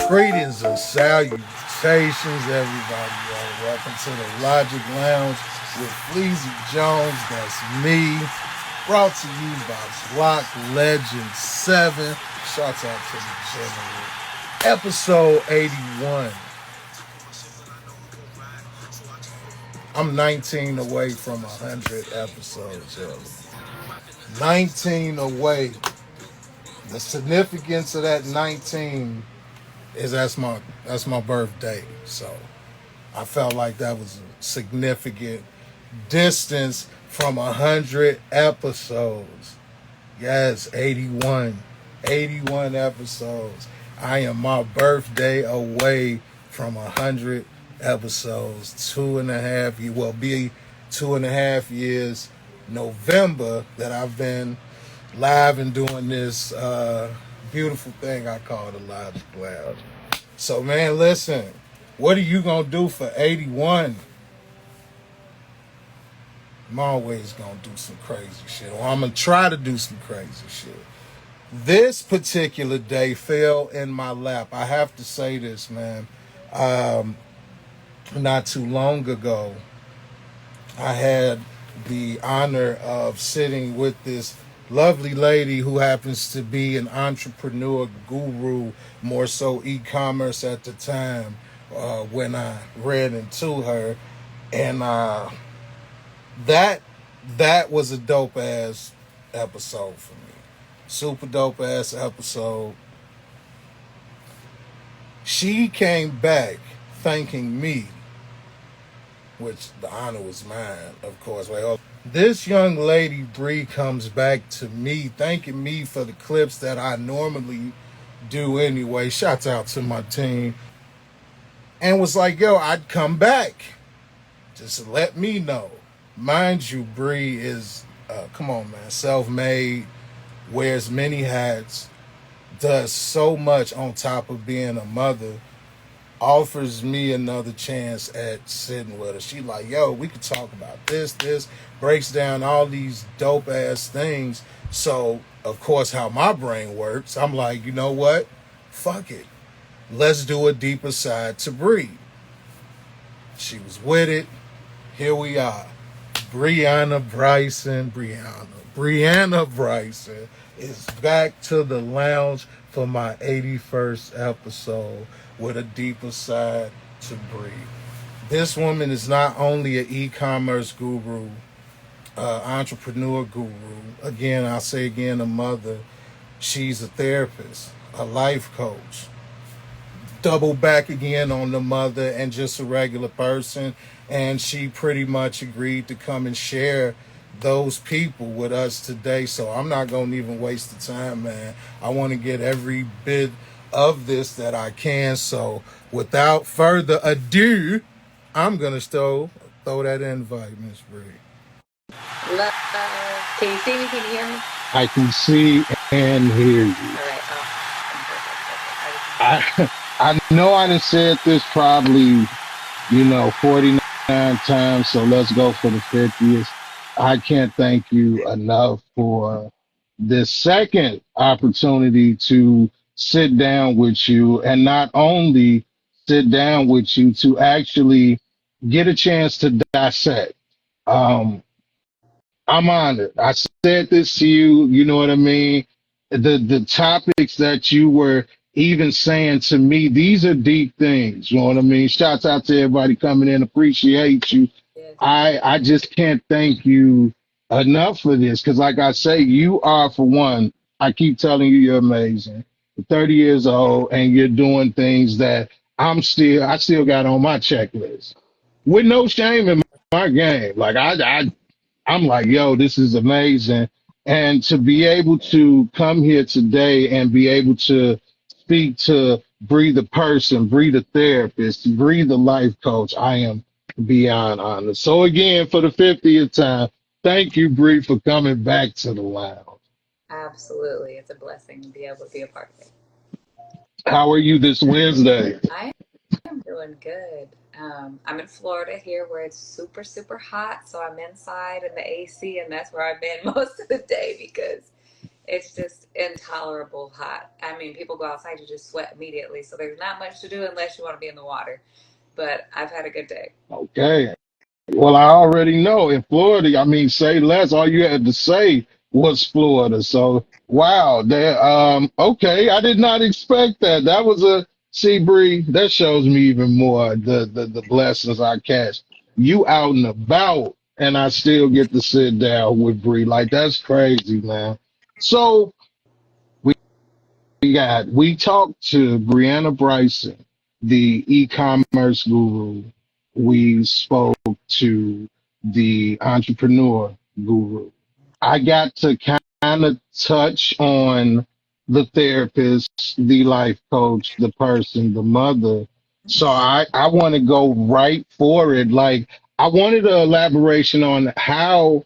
Greetings and salutations, everybody. Welcome to the Logic Lounge with Fleazy Jones. That's me. Brought to you by Block Legend 7. Shouts out to the general. Episode 81. I'm 19 away from 100 episodes, yo. 19 away. The significance of that 19 is that's my birthday. So I felt like that was a significant distance from 100 episodes. Yes, 81. 81 episodes. I am my birthday away from 100 episodes. 2.5 years, will be 2.5 years November that I've been live and doing this beautiful thing I call the Logic Lounge. So, man, listen, what are you going to do for 81? I'm always going to do some crazy shit, or I'm going to try to do some crazy shit. This particular day fell in my lap. I have to say this, man. Not too long ago, I had the honor of sitting with this lovely lady who happens to be an entrepreneur guru, more so e-commerce at the time when I ran into her. And that was a dope ass episode for me. Super dope ass episode. She came back thanking me, which the honor was mine, of course. This young lady, Bree, comes back to me thanking me for the clips that I normally do anyway. Shouts out to my team. And was like, yo, I'd come back. Just let me know. Mind you, Bree is, come on, man, self-made, wears many hats, does so much on top of being a mother, offers me another chance at sitting with her. She like, yo, we could talk about this, breaks down all these dope ass things. So, of course, how my brain works, I'm like, you know what? Fuck it. Let's do a deeper side to Bree. She was with it. Here we are. Breanna Bryson is back to the lounge for my 81st episode with a deeper side to Bree. This woman is not only an e-commerce guru, entrepreneur guru. Again, I'll say again, a mother. She's a therapist, a life coach. Double back again on the mother and just a regular person. And she pretty much agreed to come and share those people with us today. So I'm not going to even waste the time, man. I want to get every bit of this that I can. So without further ado, I'm going to throw that invite, Miss Bree. Love. Can you see me? Can you hear me? I can see and hear you. All right. Oh, I I know I done said this probably, 49 times, so let's go for the 50th. I can't thank you enough for this second opportunity to sit down with you, and not only sit down with you, to actually get a chance to dissect. Um, I'm honored. I said this to you, you know what I mean? The topics that you were even saying to me, these are deep things, you know what I mean? Shouts out to everybody coming in, appreciate you. yes. I just can't thank you enough for this, because like I say, you are, for one, I keep telling you, you're amazing. You're 30 years old and you're doing things that I still got on my checklist with no shame in my game. Like I'm like, yo, this is amazing. And to be able to come here today and be able to speak to Bree the person, Bree the therapist, Bree the life coach, I am beyond honored. So again, for the 50th time, thank you, Bree, for coming back to the lounge. Absolutely. It's a blessing to be able to be a part of it. How are you this Wednesday? I am doing good. I'm in Florida here where it's super, super hot. So I'm inside in the AC, and that's where I've been most of the day because It's just intolerable hot. I mean, people go outside, you just sweat immediately. So there's not much to do unless you want to be in the water. But I've had a good day. Okay. Well, I already know in Florida, I mean, say less. All you had to say was Florida. So, wow. Okay. I did not expect that. That was a, see, Bree, that shows me even more the blessings I catch. You out and about, and I still get to sit down with Bree. Like, that's crazy, man. So, we talked to Breanna Bryson, the e-commerce guru. We spoke to the entrepreneur guru. I got to kind of touch on the therapist, the life coach, the person, the mother. So I want to go right for it. Like I wanted an elaboration on how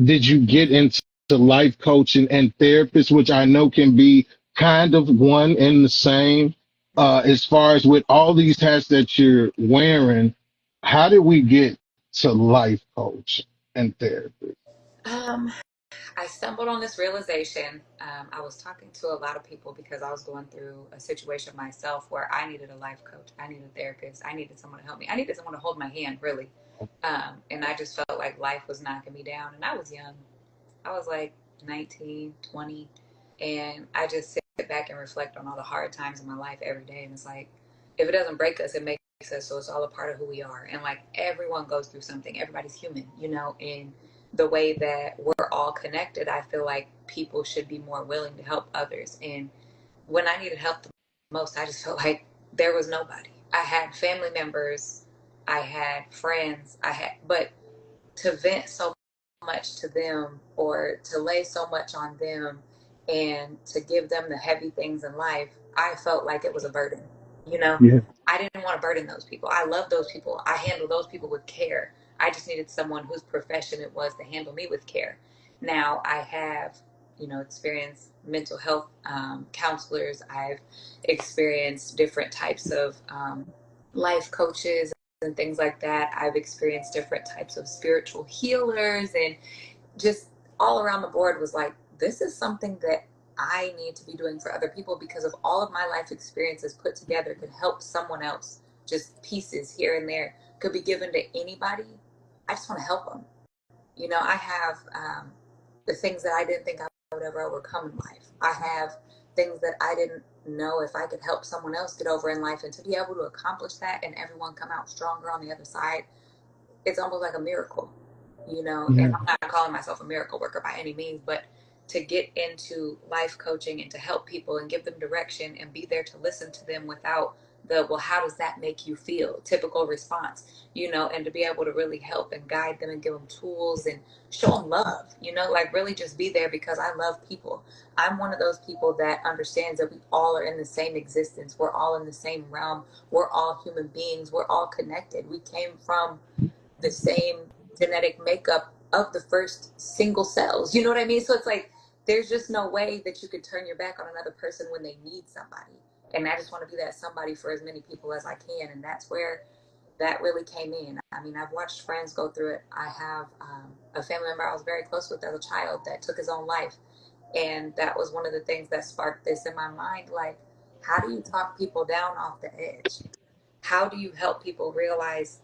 did you get into life coaching and therapist, which I know can be kind of one and the same. As far as with all these hats that you're wearing, how did we get to life coach and therapist? Um, I stumbled on this realization. I was talking to a lot of people because I was going through a situation myself where I needed a life coach. I needed a therapist. I needed someone to help me. I needed someone to hold my hand, really. And I just felt like life was knocking me down. And I was young. I was like 19, 20. And I just sit back and reflect on all the hard times in my life every day. And it's like, if it doesn't break us, it makes us. So it's all a part of who we are. And like everyone goes through something. Everybody's human, and the way that we're all connected, I feel like people should be more willing to help others. And when I needed help the most, I just felt like there was nobody. I had family members, I had friends, but to vent so much to them or to lay so much on them and to give them the heavy things in life, I felt like it was a burden. You know, Yeah. I didn't want to burden those people. I love those people. I handle those people with care. I just needed someone whose profession it was to handle me with care. Now I have, experienced mental health counselors. I've experienced different types of life coaches and things like that. I've experienced different types of spiritual healers and just all around the board was like, this is something that I need to be doing for other people because of all of my life experiences put together could help someone else. Just pieces here and there could be given to anybody. I just want to help them. I have the things that I didn't think I would ever overcome in life. I have things that I didn't know if I could help someone else get over in life, and to be able to accomplish that and everyone come out stronger on the other side, it's almost like a miracle. And Yeah. I'm not calling myself a miracle worker by any means, but to get into life coaching and to help people and give them direction and be there to listen to them without the, well, how does that make you feel? Typical response, and to be able to really help and guide them and give them tools and show them love, like really just be there because I love people. I'm one of those people that understands that we all are in the same existence. We're all in the same realm. We're all human beings. We're all connected. We came from the same genetic makeup of the first single cells. You know what I mean? So it's like there's just no way that you could turn your back on another person when they need somebody. And I just want to be that somebody for as many people as I can. And that's where that really came in. I mean, I've watched friends go through it. I have a family member I was very close with as a child that took his own life. And that was one of the things that sparked this in my mind. Like, how do you talk people down off the edge? How do you help people realize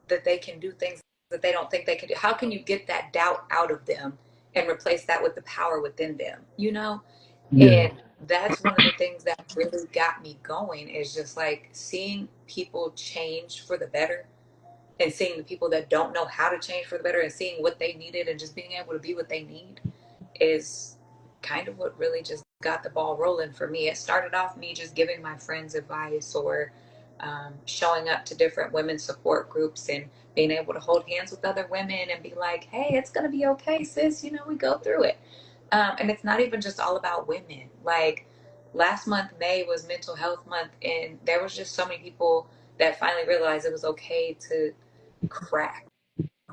that they can do things that they don't think they can do? How can you get that doubt out of them and replace that with the power within them? Yeah. And that's one of the things that really got me going is just like seeing people change for the better and seeing the people that don't know how to change for the better and seeing what they needed and just being able to be what they need is kind of what really just got the ball rolling for me. It started off me just giving my friends advice or showing up to different women's support groups and being able to hold hands with other women and be like, hey, it's going to be okay, sis. We go through it. And it's not even just all about women. Like last month, May was mental health month, and there was just so many people that finally realized it was okay to crack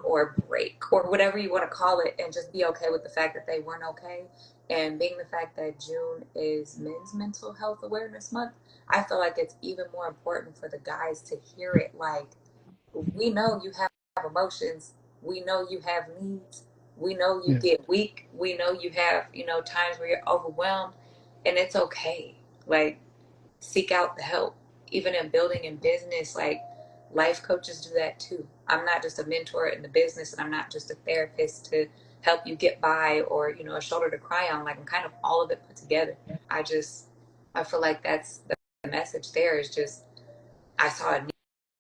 or break or whatever you want to call it and just be okay with the fact that they weren't okay. And being the fact that June is men's mental health awareness month, I feel like it's even more important for the guys to hear it. Like, we know you have emotions, we know you have needs, We know you get weak. We know you have, times where you're overwhelmed, and it's okay. Like, seek out the help. Even in building and business, like, life coaches do that too. I'm not just a mentor in the business, and I'm not just a therapist to help you get by, or, a shoulder to cry on. Like, I'm kind of all of it put together. I feel like that's the message there, is just, I saw a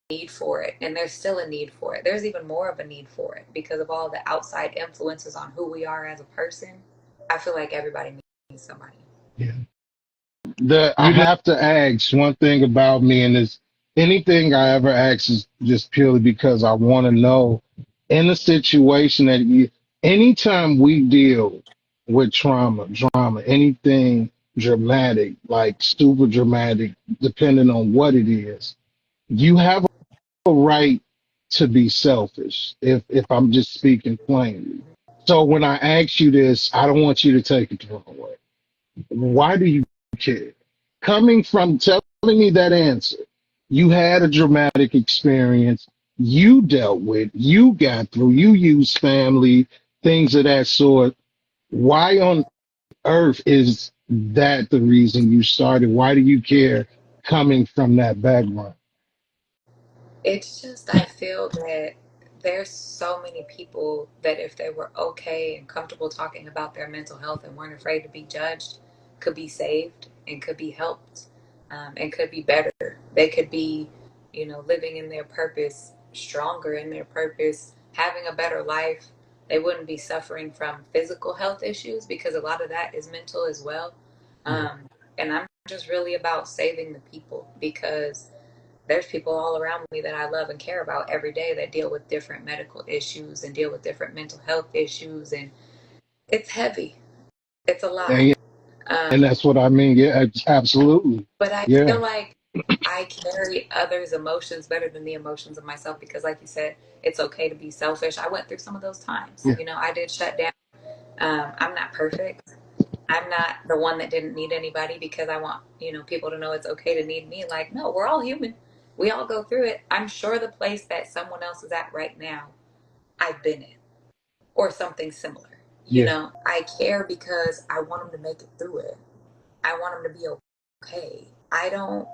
need for it, and there's still a need for it. There's even more of a need for it because of all the outside influences on who we are as a person. I feel like everybody needs somebody. Yeah. I have to ask one thing about me, and it's anything I ever ask is just purely because I want to know in a situation that anytime we deal with trauma, drama, anything dramatic, like super dramatic, depending on what it is, you have a right to be selfish, if I'm just speaking plainly. So when I ask you this, I don't want you to take it the wrong way. Why do you care? Coming from telling me that answer, you had a dramatic experience, you dealt with, you got through, you used family, things of that sort. Why on earth is that the reason you started? Why do you care coming from that background? It's just, I feel that there's so many people that if they were okay and comfortable talking about their mental health and weren't afraid to be judged, could be saved and could be helped, and could be better. They could be, living in their purpose, stronger in their purpose, having a better life. They wouldn't be suffering from physical health issues because a lot of that is mental as well. Yeah, Um, and I'm just really about saving the people, because there's people all around me that I love and care about every day that deal with different medical issues and deal with different mental health issues. And it's heavy, it's a lot. and, and Um, that's what I mean. Yeah, absolutely. but I Yeah, feel like I carry others' emotions better than the emotions of myself, because, like you said, it's okay to be selfish. I went through some of those times. yeah, I did shut down. I'm not perfect. I'm not the one that didn't need anybody because I want, people to know it's okay to need me. Like, no, we're all human. We all go through it. I'm sure the place that someone else is at right now, I've been in, or something similar. yeah, I care because I want them to make it through it. I want them to be okay. I don't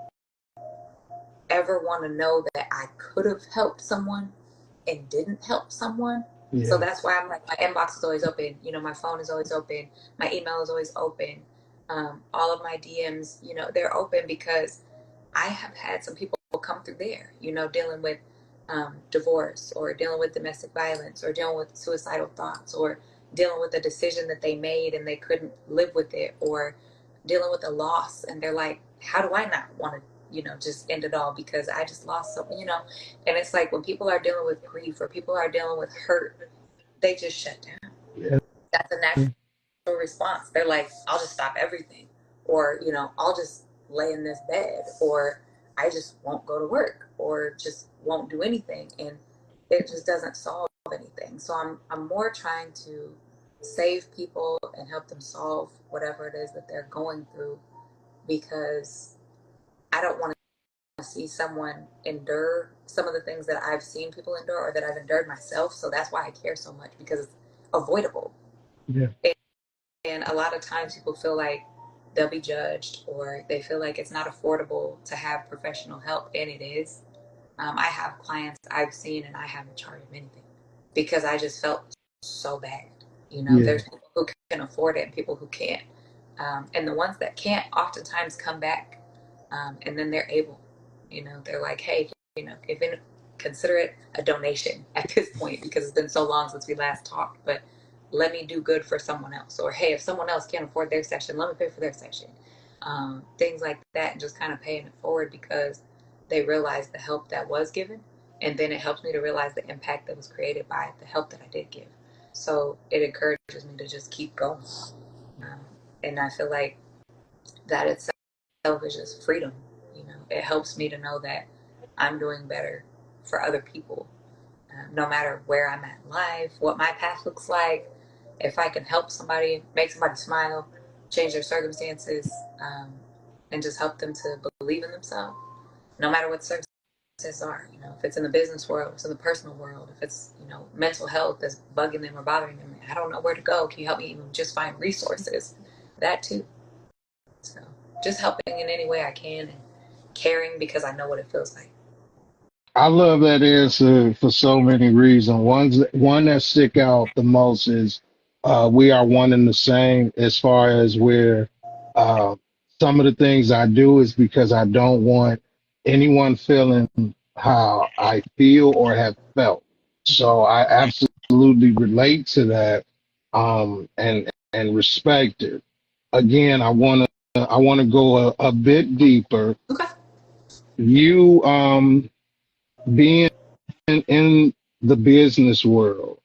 ever want to know that I could have helped someone and didn't help someone. So yeah, that's why I'm like, my inbox is always open. My phone is always open. My email is always open. All of my DMs, they're open because I have had some people come through there, dealing with divorce, or dealing with domestic violence, or dealing with suicidal thoughts, or dealing with a decision that they made and they couldn't live with it, or dealing with a loss. And they're like, how do I not want to, just end it all because I just lost something, And it's like, when people are dealing with grief or people are dealing with hurt, they just shut down. yeah, That's a natural response. They're like, I'll just stop everything, or I'll just lay in this bed, or I just won't go to work, or just won't do anything, and it just doesn't solve anything. So I'm more trying to save people and help them solve whatever it is that they're going through, because I don't want to see someone endure some of the things that I've seen people endure, or that I've endured myself. So that's why I care so much, because it's avoidable. yeah, And a lot of times people feel like they'll be judged, or they feel like it's not affordable to have professional help, and it is. I have clients I've seen and I haven't charged them anything because I just felt so bad. yeah, There's people who can afford it and people who can't. And the ones that can't oftentimes come back, and then they're able, they're like, hey, if in, consider it a donation at this point, because it's been so long since we last talked, but let me do good for someone else. Or, hey, if someone else can't afford their session, let me pay for their session. Things like that, and just kind of paying it forward because they realize the help that was given. And then it helps me to realize the impact that was created by the help that I did give. So it encourages me to just keep going. Um, and I feel like that itself is just freedom. It helps me to know that I'm doing better for other people, no matter where I'm at in life, what my path looks like. If I can help somebody, make somebody smile, change their circumstances, and just help them to believe in themselves, no matter what circumstances are. If it's in the business world, if it's in the personal world, if it's mental health that's bugging them or bothering them, I don't know where to go. Can you help me even just find resources? That too. So just helping in any way I can and caring because I know what it feels like. I love that answer for so many reasons. One that stick out the most is we are one and the same as far as where uh, some of the things I do is because I don't want anyone feeling how I feel or have felt. So I absolutely relate to that and respect it. Again, I want to go a bit deeper. Okay. You being in the business world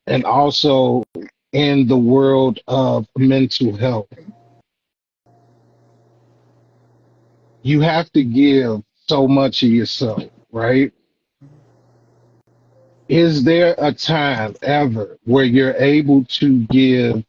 and also in the world of mental health, you have to give so much of yourself, right? Is there a time ever where you're able to give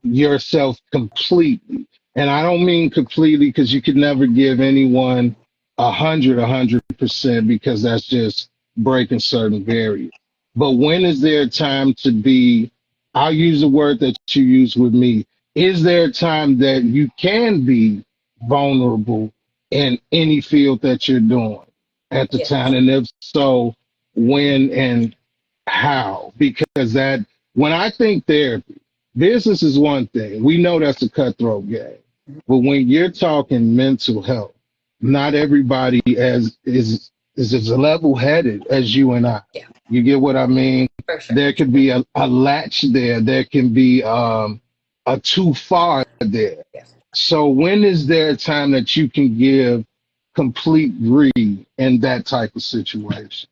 yourself completely? And I don't mean completely because you could never give anyone 100% because that's just breaking certain barriers. But when is there a time to be, I'll use the word that you use with me, is there a time that you can be vulnerable in any field that you're doing at the time? Yes. And if so, when and how? Because that, when I think therapy, business is one thing. We know that's a cutthroat game. But when you're talking mental health, not everybody is as level headed as you and I. Yeah, You get what I mean? for sure. There could be a latch there. There can be a too far there. Yeah. So when is there a time that you can give complete breathe in that type of situation?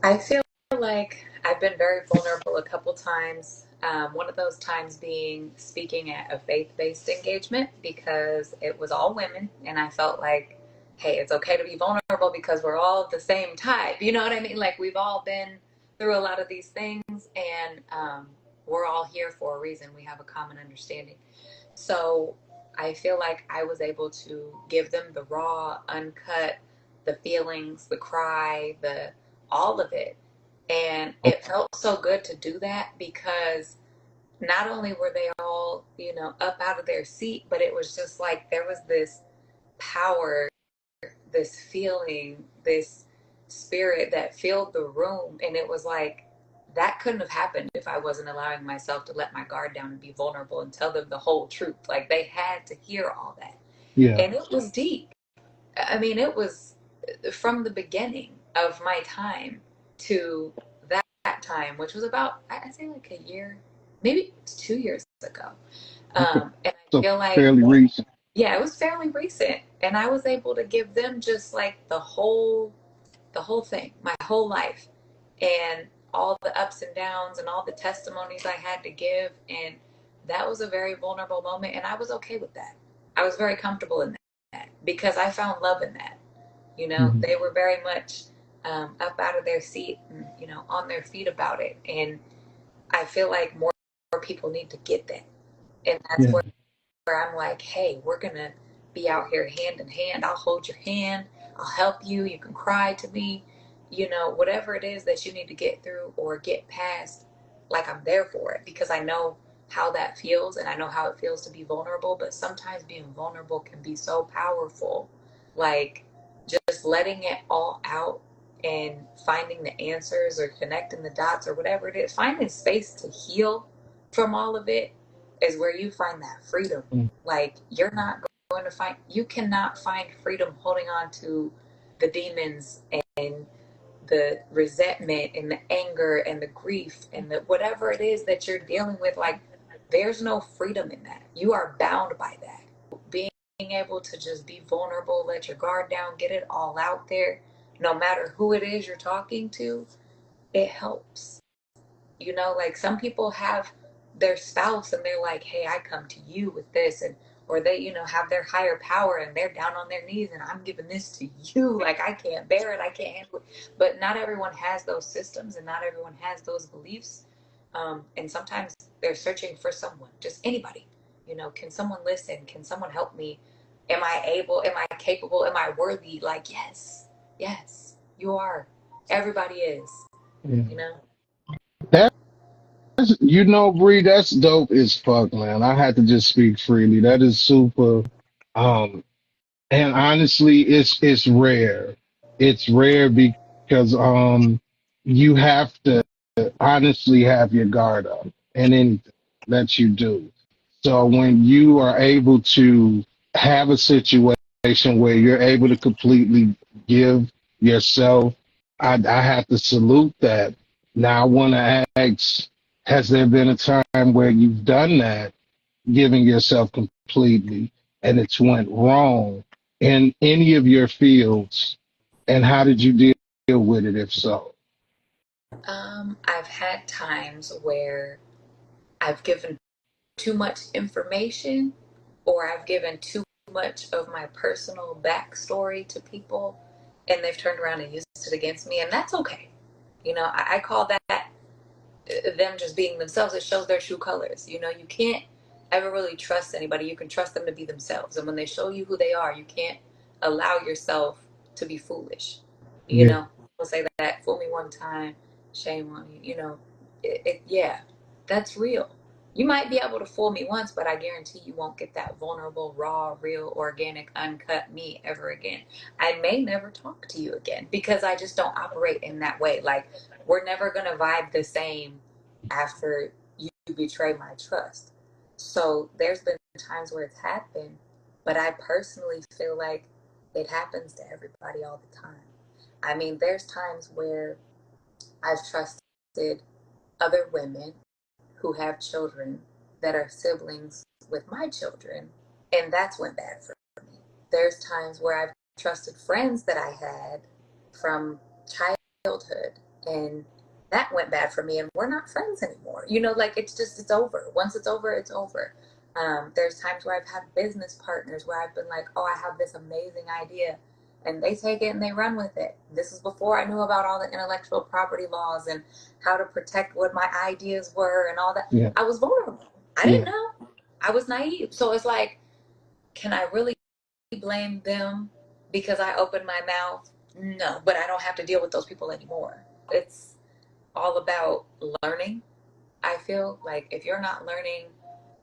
I feel like I've been very vulnerable a couple times. One of those times being speaking at a faith based engagement because it was all women, and I felt like, hey, it's okay to be vulnerable because we're all the same type. You know what I mean? Like, we've all been through a lot of these things, and we're all here for a reason. We have a common understanding. So I feel like I was able to give them the raw, uncut, the feelings, the cry, the all of it. And it felt so good to do that because not only were they all, up out of their seat, but it was just like there was this power, this feeling, this spirit that filled the room. And it was like, that couldn't have happened if I wasn't allowing myself to let my guard down and be vulnerable and tell them the whole truth. Like, they had to hear all that. Yeah. And it was deep. I mean, it was from the beginning of my time to that time, which was about, I'd say like a year, maybe 2 years ago. Okay. And I So feel like, fairly recent. yeah, it was fairly recent. And I was able to give them just like the whole thing, my whole life, and all the ups and downs and all the testimonies I had to give. And that was a very vulnerable moment. And I was okay with that. I was very comfortable in that because I found love in that. Mhm. They were very much up out of their seat and, on their feet about it. And I feel like more people need to get that. And that's Yeah. where I'm like, hey, we're going to be out here hand in hand. I'll hold your hand. I'll help you. You can cry to me. Whatever it is that you need to get through or get past, like, I'm there for it because I know how that feels and I know how it feels to be vulnerable. But sometimes being vulnerable can be so powerful. Like, just letting it all out and finding the answers or connecting the dots or whatever it is, finding space to heal from all of it is where you find that freedom. Mm. Like, you're not going to find, you cannot find freedom holding on to the demons and the resentment and the anger and the grief and the whatever it is that you're dealing with. Like, there's no freedom in that. You are bound by that. Being able to just be vulnerable, let your guard down, get it all out there, no matter who it is you're talking to, it helps. Like, some people have their spouse and they're like, hey, I come to you with this, and or they, have their higher power and they're down on their knees and I'm giving this to you. Like, I can't bear it, I can't handle it. But not everyone has those systems and not everyone has those beliefs. And sometimes they're searching for someone, just anybody. Can someone listen? Can someone help me? Am I able? Am I capable? Am I worthy? Like, yes, yes, you are. Everybody is, Yeah. you know? Bree, that's dope as fuck, man. I had to just speak freely. That is super. Um, and honestly, it's rare. It's rare because you have to honestly have your guard up in anything that you do. So when you are able to have a situation where you're able to completely give yourself, I have to salute that. Now I want to ask, has there been a time where you've done that, giving yourself completely, and it's went wrong in any of your fields? And how did you deal with it, if so? I've had times where I've given too much information or I've given too much of my personal backstory to people and they've turned around and used it against me, and that's okay. I call that them just being themselves. It shows their true colors. You can't ever really trust anybody. You can trust them to be themselves, and when they show you who they are, you can't allow yourself to be foolish. Yeah, People say that, fool me one time, shame on you. Yeah, that's real. You might be able to fool me once, but I guarantee you won't get that vulnerable, raw, real, organic, uncut me ever again. I may never talk to you again because I just don't operate in that way. Like, we're never going to vibe the same after you betray my trust. So there's been times where it's happened, but I personally feel like it happens to everybody all the time. I mean, there's times where I've trusted other women who have children that are siblings with my children, and that's went bad for me. There's times where I've trusted friends that I had from childhood, and that went bad for me, and we're not friends anymore. Like, it's over. Once it's over, it's over. There's times where I've had business partners where I've been like, oh, I have this amazing idea, and they take it and they run with it. This is before I knew about all the intellectual property laws and how to protect what my ideas were and all that. yeah, I was vulnerable. I didn't yeah. know. I was naive. So it's like, can I really blame them because I opened my mouth? No, but I don't have to deal with those people anymore. It's all about learning. I feel like if you're not learning,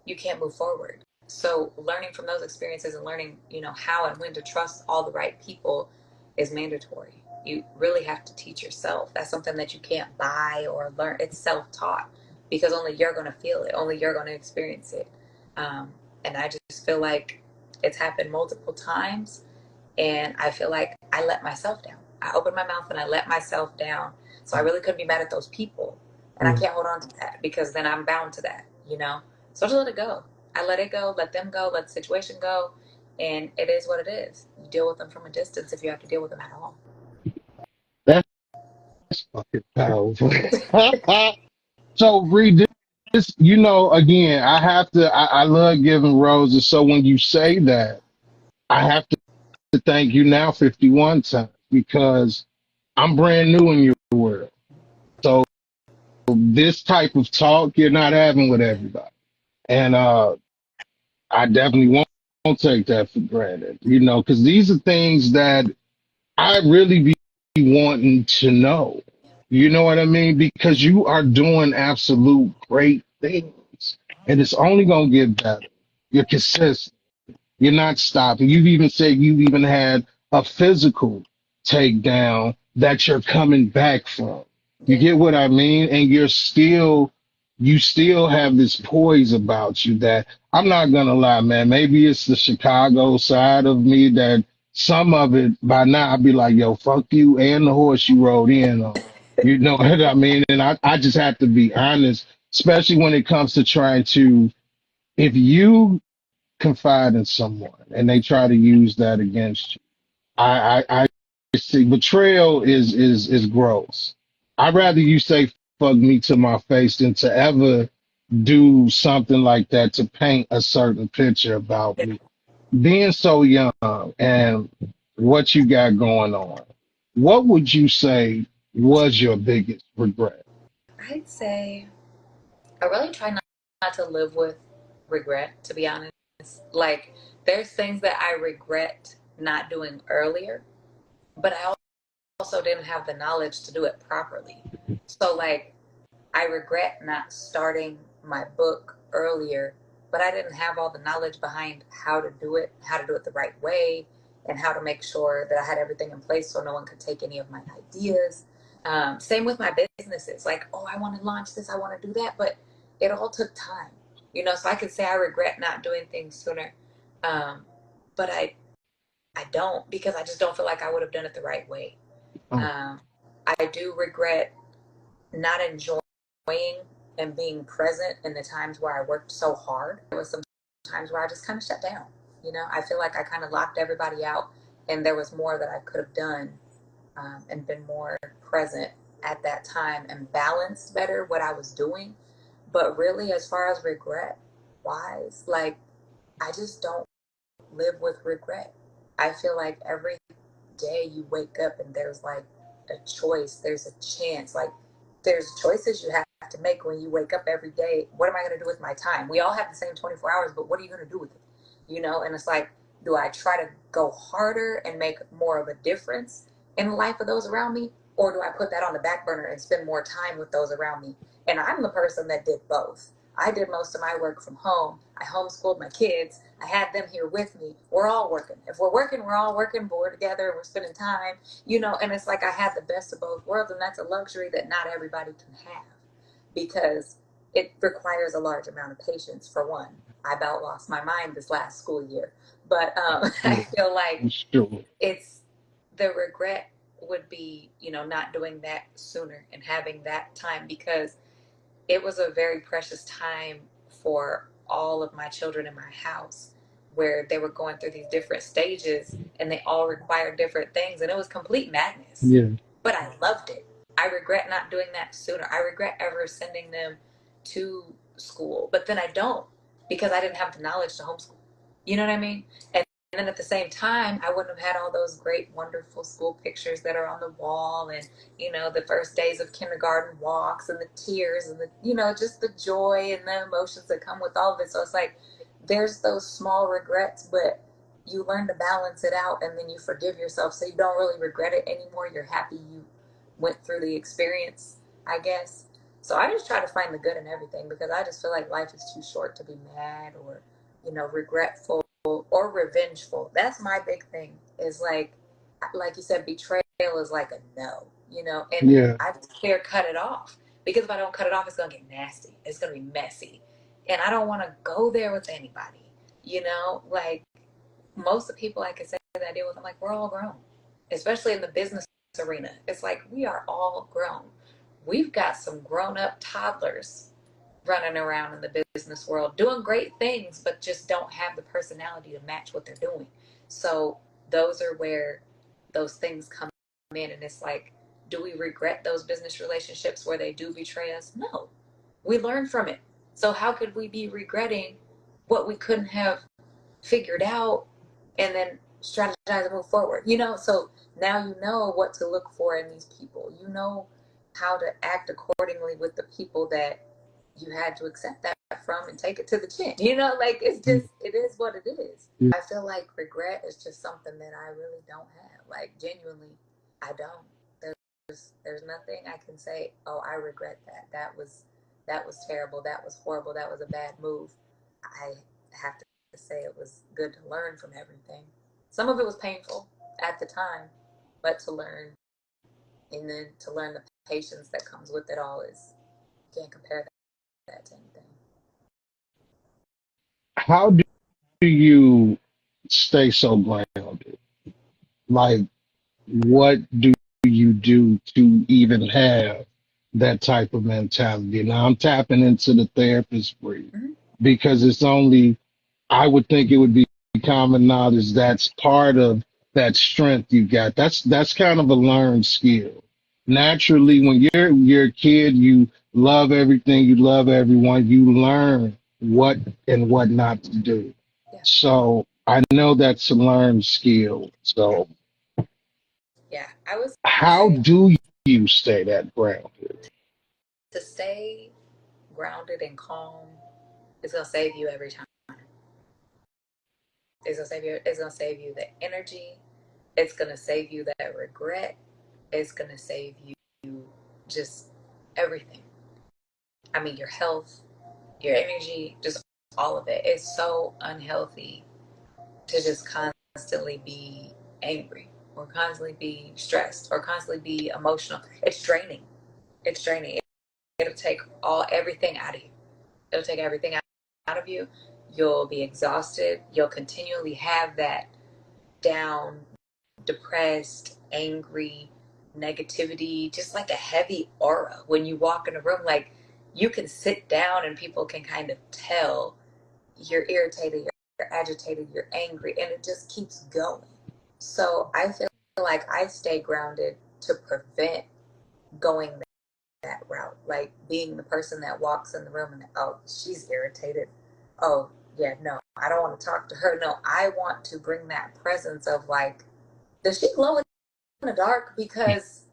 you can't move forward. So learning from those experiences and learning, how and when to trust all the right people is mandatory. You really have to teach yourself. That's something that you can't buy or learn. It's self-taught because only you're going to feel it. Only you're going to experience it. Um, and I just feel like it's happened multiple times, and I feel like I let myself down. I opened my mouth and I let myself down. So I really couldn't be mad at those people. And I Yeah. can't hold on to that because then I'm bound to that. So I just let it go. I let it go, let them go, let the situation go. And it is what it is. You deal with them from a distance if you have to deal with them at all. That's fucking powerful. So read this, again, I love giving roses. So when you say that, I have to thank you now 51 times because I'm brand new in your world. So this type of talk you're not having with everybody. And I definitely won't take that for granted, because these are things that I really be wanting to know. You know what I mean? Because you are doing absolute great things, and it's only gonna get better. You're consistent. You're not stopping. You've even said you've even had a physical takedown that you're coming back from. You Yeah. get what I mean? And you still have this poise about you that I'm not gonna lie, man. Maybe it's the Chicago side of me that some of it by now I'd be like, yo, fuck you and the horse you rode in on. You know what I mean? And I just have to be honest, especially when it comes to trying to, if you confide in someone and they try to use that against you. I see betrayal is gross. I'd rather you say fuck me to my face than to ever do something like that to paint a certain picture about me. Being so young and what you got going on, what would you say was your biggest regret? I'd say I really try not to live with regret, to be honest. Like, there's things that I regret not doing earlier, but I also didn't have the knowledge to do it properly. So, like, I regret not starting my book earlier, but I didn't have all the knowledge behind how to do it, the right way, and how to make sure that I had everything in place so no one could take any of my ideas. Same with my businesses. Like, oh, I want to launch this, I want to do that, but it all took time. So I could say I regret not doing things sooner, but I don't, because I just don't feel like I would have done it the right way. Oh, Um, I do regret not enjoying and being present in the times where I worked so hard. There was some times where I just kind of shut down. I feel like I kind of locked everybody out, and there was more that I could have done, and been more present at that time and balanced better what I was doing. But really, as far as regret wise, like, I just don't live with regret. I feel like every day you wake up and there's like a choice, there's a chance, like there's choices you have to make when you wake up every day. What am I going to do with my time? We all have the same 24 hours, but what are you going to do with it? And it's like, do I try to go harder and make more of a difference in the life of those around me? Or do I put that on the back burner and spend more time with those around me? And I'm the person that did both. I did most of my work from home. I homeschooled my kids. I had them here with me. We're all working. If we're working, we're all working, but we're together and we're spending time, and it's like I had the best of both worlds. And that's a luxury that not everybody can have, because it requires a large amount of patience, for one. I about lost my mind this last school year. But I yeah, feel like sure. it's the regret would be, not doing that sooner and having that time, because it was a very precious time for all of my children in my house, where they were going through these different stages and they all required different things, and it was complete madness. Yeah, But I loved it. I regret not doing that sooner. I regret ever sending them to school, but then I don't, because I didn't have the knowledge to homeschool. You know what I mean? And then at the same time, I wouldn't have had all those great, wonderful school pictures that are on the wall, and the first days of kindergarten walks, and the tears, and just the joy and the emotions that come with all of it. So it's like there's those small regrets, but you learn to balance it out, and then you forgive yourself, so you don't really regret it anymore. You're happy you went through the experience, I guess. So I just try to find the good in everything, because I just feel like life is too short to be mad or regretful or revengeful. That's my big thing. Is like you said, betrayal is like a no, and yeah. I clear cut it off, because if I don't cut it off, it's gonna get nasty. It's gonna be messy, and I don't want to go there with anybody. Like most of the people I can say that I deal with, I'm like, we're all grown, especially in the business arena. It's like we are all grown. We've got some grown up toddlers running around in the business world doing great things, but just don't have the personality to match what they're doing. So those are where those things come in. And it's like, do we regret those business relationships where they do betray us? No, we learn from it. So how could we be regretting what we couldn't have figured out and then strategize and move forward? So now you know what to look for in these people. You know how to act accordingly with the people that you had to accept that from and take it to the chin. Like it's just, it is what it is. Yeah. I feel like regret is just something that I really don't have. Like genuinely, I don't. There's nothing I can say, oh, I regret that. That was terrible. That was horrible. That was a bad move. I have to say it was good to learn from everything. Some of it was painful at the time, but to learn, and then to learn the patience that comes with it all, is, you can't compare that to anything. How do you stay so grounded? Like, what do you do to even have that type of mentality? Now, I'm tapping into the therapist breed Mm-hmm. because it's only, I would think it would be common knowledge that's part of that strength you got. That's kind of a learned skill. Naturally, when you're a kid, you love everything, you love everyone, you learn what and what not to do. Yeah. So I know that's a learned skill. So Yeah. I would how say do you stay that grounded? to stay grounded and calm is going to save you every time. It's going to save you the energy. It's going to save you that regret. It's going to save you just everything. I mean, your health, your energy, just all of it. It's so unhealthy to just constantly be angry or constantly be stressed or constantly be emotional. It's draining. It's draining. It'll take everything out of you. It'll take everything out of you. You'll be exhausted. You'll continually have that down, depressed, angry, negativity, just like a heavy aura when you walk in a room. Like you can sit down and people can kind of tell you're irritated, you're agitated, you're angry, and it just keeps going. So I feel like I stay grounded to prevent going that route, like being the person that walks in the room and, oh, she's irritated. Oh, yeah, no, I don't want to talk to her. No, I want to bring that presence of like, does she glow in the dark? Because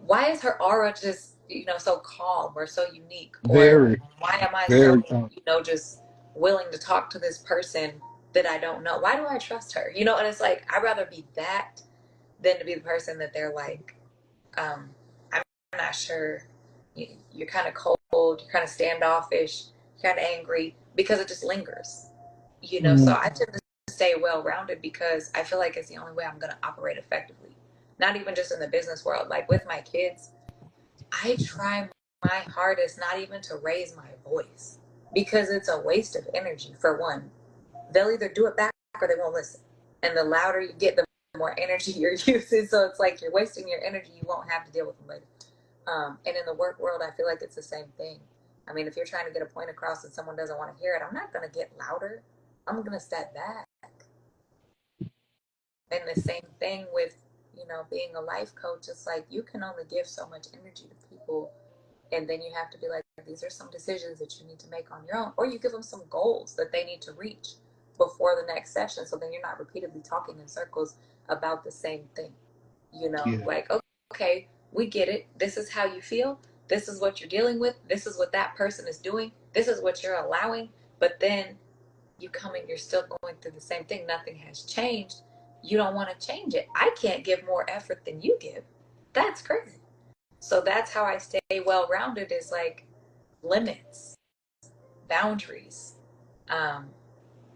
why is her aura just, so calm or so unique? Or Very, why am I so, very. just willing to talk to this person that I don't know? Why do I trust her? And it's like, I'd rather be that than to be the person that they're like, um, I'm not sure. You're kind of cold, you're kind of standoffish, you're kind of angry because it just lingers. So Mm, I tend to stay well rounded because I feel like it's the only way I'm going to operate effectively. Not even just in the business world, like with my kids, I try my hardest not even to raise my voice because it's a waste of energy. For one, they'll either do it back or they won't listen. And the louder you get, the more energy you're using. So it's like you're wasting your energy. You won't have to deal with them later. And in the work world, I feel like it's the same thing. I mean, if you're trying to get a point across and someone doesn't want to hear it, I'm not going to get louder. I'm going to step back. And the same thing with, being a life coach. It's like you can only give so much energy to people. And then you have to be like, these are some decisions that you need to make on your own. Or you give them some goals that they need to reach before the next session. So then you're not repeatedly talking in circles about the same thing. yeah, Like, okay, we get it. This is how you feel. This is what you're dealing with. This is what that person is doing. This is what you're allowing. But then you come and you're still going through the same thing. Nothing has changed. You don't want to change it. I can't give more effort than you give. That's crazy. So that's how I stay well rounded is like limits, boundaries, um,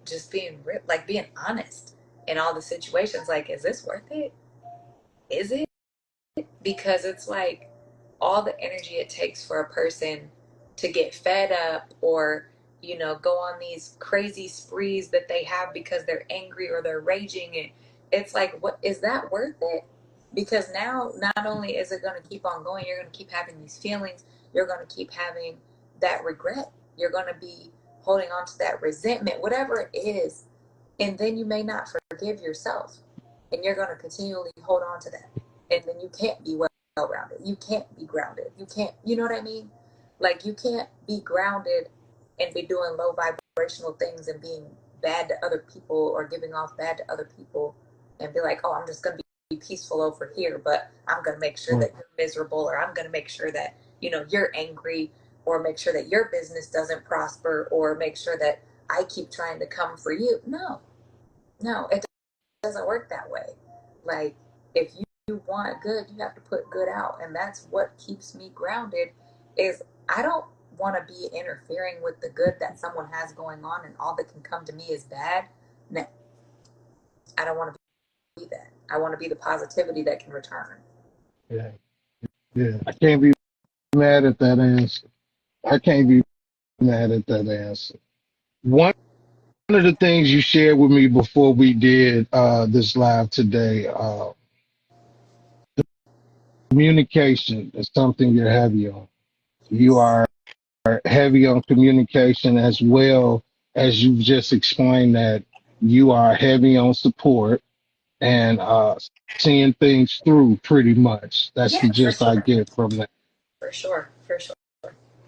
just being honest in all the situations. Like, is this worth it? Is it? Because it's like all the energy it takes for a person to get fed up or go on these crazy sprees that they have because they're angry or they're raging, and it's like, what is that worth it? Because now not only is it going to keep on going, you're going to keep having these feelings, you're going to keep having that regret, you're going to be holding on to that resentment, whatever it is, and then you may not forgive yourself, and you're going to continually hold on to that, and then you can't be well rounded, you can't be grounded, you can't, you know what I mean? Like, you can't be grounded and be doing low vibrational things and being bad to other people or giving off bad to other people and be like, oh, I'm just going to be peaceful over here, but I'm going to make sure right. that you're miserable, or I'm going to make sure that you're angry, or make sure that your business doesn't prosper, or make sure that I keep trying to come for you. No, no, it doesn't work that way. Like, if you want good, you have to put good out, and that's what keeps me grounded. Is I don't want to be interfering with the good that someone has going on, and all that can come to me is bad. No, I don't want to be that. I want to be the positivity that can return. Yeah, yeah. I can't be mad at that answer. I can't be mad at that answer. One of the things you shared with me before we did this live today, communication is something you're heavy on. You Yes. are heavy on communication as well as you've just explained that you are heavy on support and seeing things through pretty much. That's the Yeah, for gist I sure. get from that. For sure. For sure.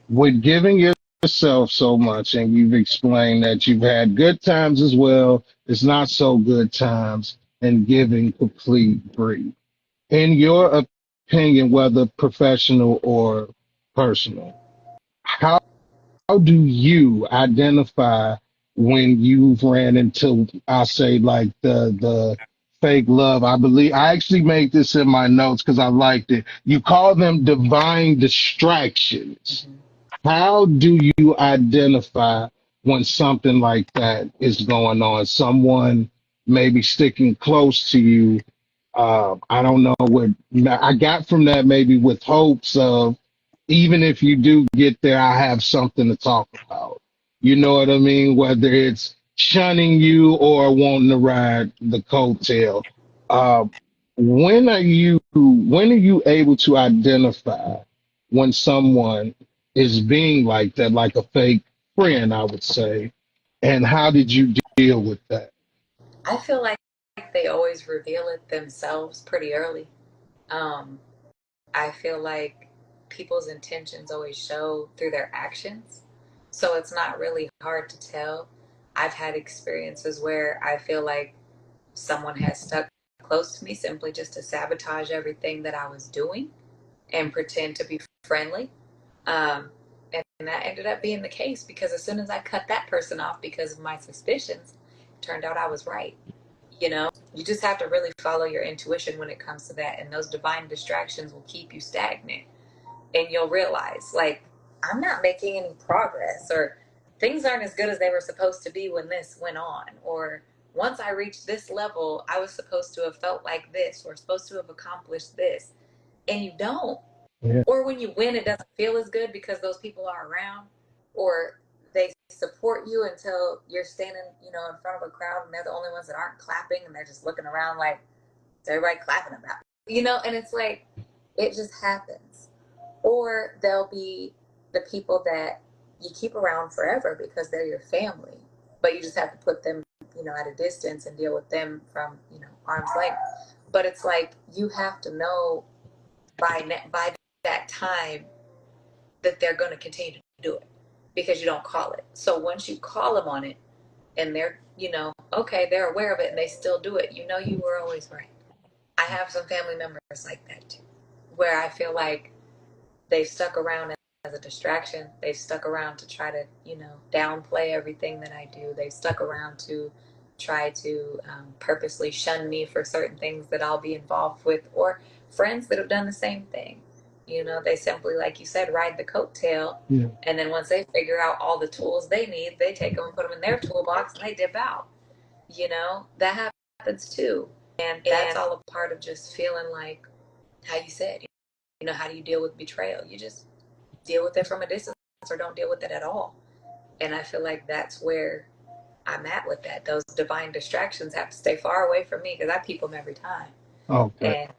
With giving yourself so much, and you've explained that you've had good times as well as not so good times, and giving complete free. In your opinion, whether professional or personal, how do you identify when you've ran into, I say, like the fake love? I believe I actually made this in my notes because I liked it. You call them divine distractions. Mm-hmm. How do you identify when something like that is going on? Someone maybe sticking close to you. I don't know what I got from that, maybe with hopes of, even if you do get there, I have something to talk about. You know what I mean? Whether it's shunning you or wanting to ride the coattail. Uh, when are you able to identify when someone is being like that, like a fake friend, I would say? And how did you deal with that? I feel like they always reveal it themselves pretty early. Um, I feel like people's intentions always show through their actions. So it's not really hard to tell. I've had experiences where I feel like someone has stuck close to me simply just to sabotage everything that I was doing and pretend to be friendly. Um, and that ended up being the case because as soon as I cut that person off because of my suspicions, it turned out I was right. You know, you just have to really follow your intuition when it comes to that. And those divine distractions will keep you stagnant. And you'll realize, like, I'm not making any progress, or things aren't as good as they were supposed to be when this went on, or once I reached this level, I was supposed to have felt like this, or supposed to have accomplished this. And you don't. Yeah. Or when you win, it doesn't feel as good because those people are around, or they support you until you're standing, in front of a crowd and they're the only ones that aren't clapping and they're just looking around like, is everybody clapping about it? And it's like, it just happens. Or they'll be the people that you keep around forever because they're your family, but you just have to put them, at a distance and deal with them from, arm's length. But it's like you have to know by that time that they're going to continue to do it because you don't call it. So once you call them on it and they're, okay, they're aware of it and they still do it, you were always right. I have some family members like that too, where I feel like they've stuck around as a distraction. They've stuck around to try to, downplay everything that I do. They've stuck around to try to purposely shun me for certain things that I'll be involved with, or friends that have done the same thing. They simply, like you said, ride the coattail. Yeah. And then once they figure out all the tools they need, they take them and put them in their toolbox and they dip out. That happens too. And that's all a part of just feeling like, how you said, how do you deal with betrayal? You just deal with it from a distance or don't deal with it at all. And I feel like that's where I'm at with that. Those divine distractions have to stay far away from me because I peep them every time. Okay. And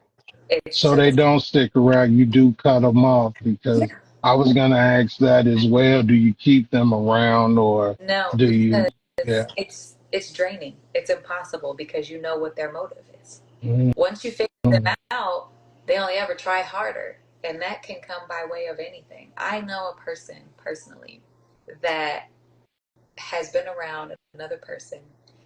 it's So they just, don't stick around. You do cut them off, because yeah, I was gonna ask that as well. Do you keep them around, or no, do you? because Yeah. it's draining. It's impossible because you know what their motive is. Mm. Once you figure them out, they only ever try harder. And that can come by way of anything. I know a person personally that has been around another person,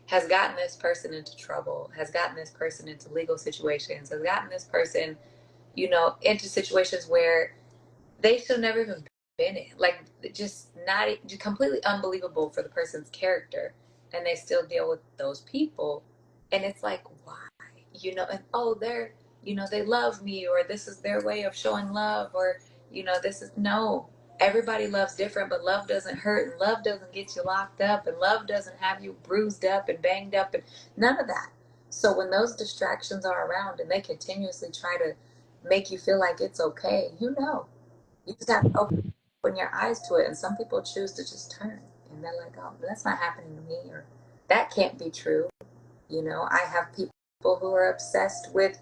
has gotten this person into trouble, has gotten this person into legal situations, has gotten this person, into situations where they should have never even been in. Like, just not just completely unbelievable for the person's character. And they still deal with those people. And it's like, why? And oh, they love me, or this is their way of showing love, or, this is no. Everybody loves different, but love doesn't hurt, and love doesn't get you locked up, and love doesn't have you bruised up and banged up, and none of that. So when those distractions are around and they continuously try to make you feel like it's okay, you just have to open your eyes to it. And some people choose to just turn and they're like, oh, that's not happening to me, or that can't be true. I have people who are obsessed with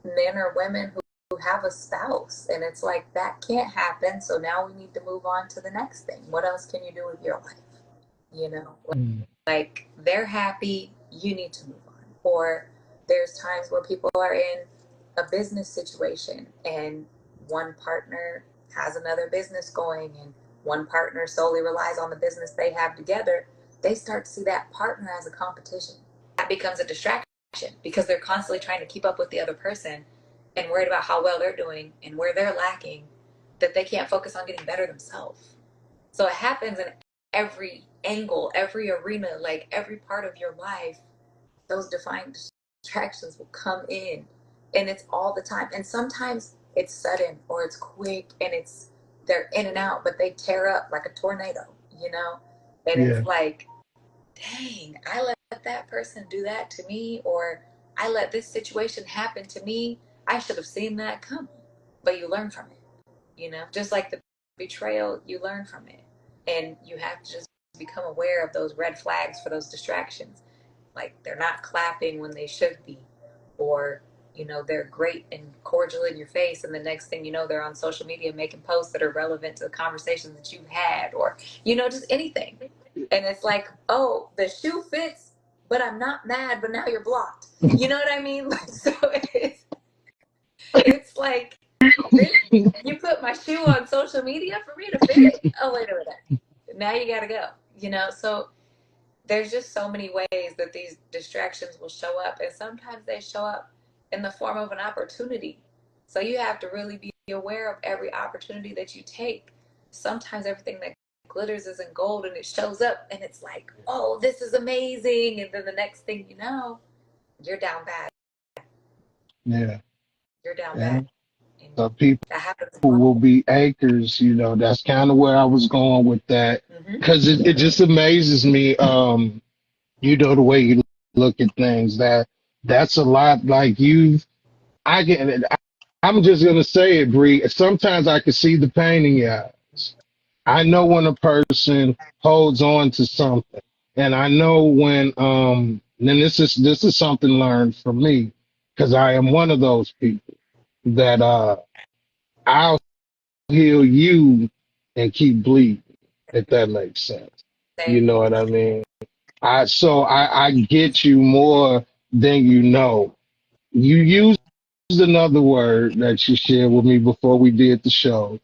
men or women who have a spouse, and it's like that can't happen. So now we need to move on to the next thing. What else can you do with your life? You know, Mm. like they're happy, you need to move on. Or there's times where people are in a business situation and one partner has another business going and one partner solely relies on the business they have together. They start to see that partner as a competition. That becomes a distraction because they're constantly trying to keep up with the other person and worried about how well they're doing and where they're lacking, that they can't focus on getting better themselves. So it happens in every angle, every arena, like every part of your life. Those defined distractions will come in, and it's all the time. And sometimes it's sudden or it's quick and they're in and out, but they tear up like a tornado, you know? And Yeah. it's like, dang, I let that person do that to me, or I let this situation happen to me. I should have seen that coming. But you learn from it, you know? Just like the betrayal, you learn from it. And you have to just become aware of those red flags for those distractions. Like they're not clapping when they should be, or you know they're great and cordial in your face, and the next thing you know they're on social media making posts that are relevant to the conversations that you've had, or you know just anything. And it's like, oh, the shoe fits, but I'm not mad, but now you're blocked. You know what I mean? Like, so it's like, really? You put my shoe on social media for me to fit? Oh, wait a minute. Now you gotta go. You know, so there's just so many ways that these distractions will show up, and sometimes they show up in the form of an opportunity. So you have to really be aware of every opportunity that you take. Sometimes everything that glitters isn't gold, and it shows up and it's like, oh, this is amazing, and then the next thing you know, you're down bad. Yeah. You're down Yeah. bad. And So people that happens a lot. will be anchors, you know, that's kind of where I was going with that. Mm-hmm. Because it just amazes me, you know, the way you look at things, that's a lot like I get it. I'm just gonna say it, Bree. Sometimes I can see the pain in your eyes. I know when a person holds on to something, and I know when then this is something learned from me, because I am one of those people that I'll heal you and keep bleeding, if that makes sense. You Same. know what I mean? I get you more than you know. You used another word that you shared with me before we did the show.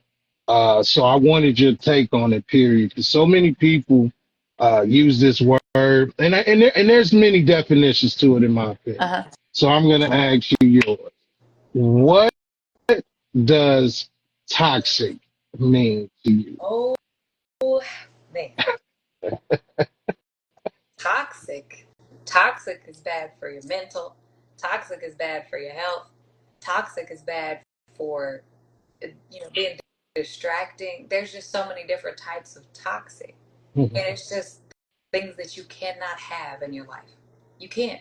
So I wanted your take on it, period. Because so many people use this word, and there's many definitions to it in my opinion. Uh-huh. So I'm gonna ask you yours. What does toxic mean to you? Oh, man. Toxic. Toxic is bad for your mental. Toxic is bad for your health. Toxic is bad for, you know, being distracting. There's just so many different types of toxic. And it's just things that you cannot have in your life. You can't.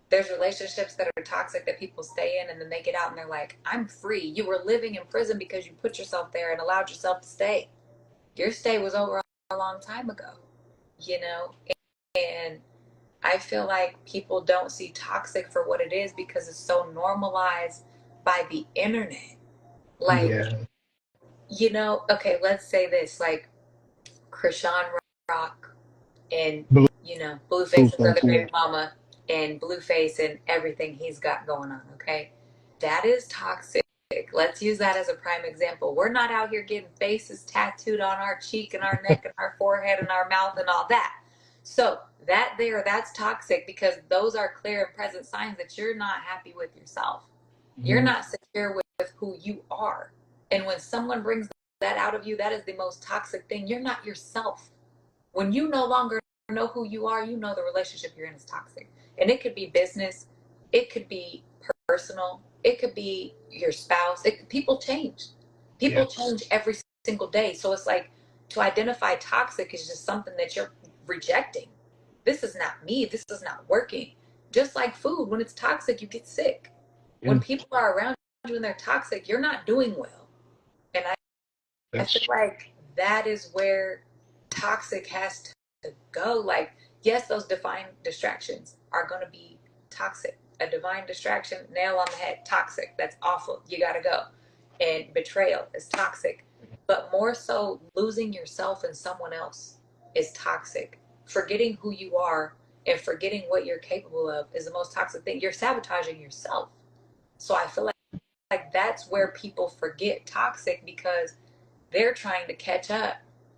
There's relationships that are toxic that people stay in and then they get out and they're like, I'm free. You were living in prison because you put yourself there and allowed yourself to stay. Your stay was over a long time ago, you know? And I feel like people don't see toxic for what it is because it's so normalized by the internet. Like, Yeah. you know, okay, let's say this, like Krishan Rock and, you know, Blueface's Blueface, other yeah. baby mama and Blueface and everything he's got going on, okay? That is toxic. Let's use that as a prime example. We're not out here getting faces tattooed on our cheek and our neck and our forehead and our mouth and all that. So that's toxic because those are clear and present signs that you're not happy with yourself. You're Mhm. not secure with who you are. And when someone brings that out of you, that is the most toxic thing. You're not yourself. When you no longer know who you are, you know the relationship you're in is toxic. And it could be business, it could be personal, it could be your spouse. People change. Yeah. People change every single day. So it's like to identify toxic is just something that you're rejecting. This is not me. This is not working. Just like food, when it's toxic, you get sick. Yeah. When people are around you and they're toxic, you're not doing well. And I feel That's like that is where toxic has to go. Like, yes, those divine distractions are going to be toxic. A divine distraction, nail on the head, toxic. That's awful. You got to go. And betrayal is toxic. But more so, losing yourself in someone else is toxic. Forgetting who you are and forgetting what you're capable of is the most toxic thing. You're sabotaging yourself. So I feel like that's where people forget toxic because they're trying to catch up.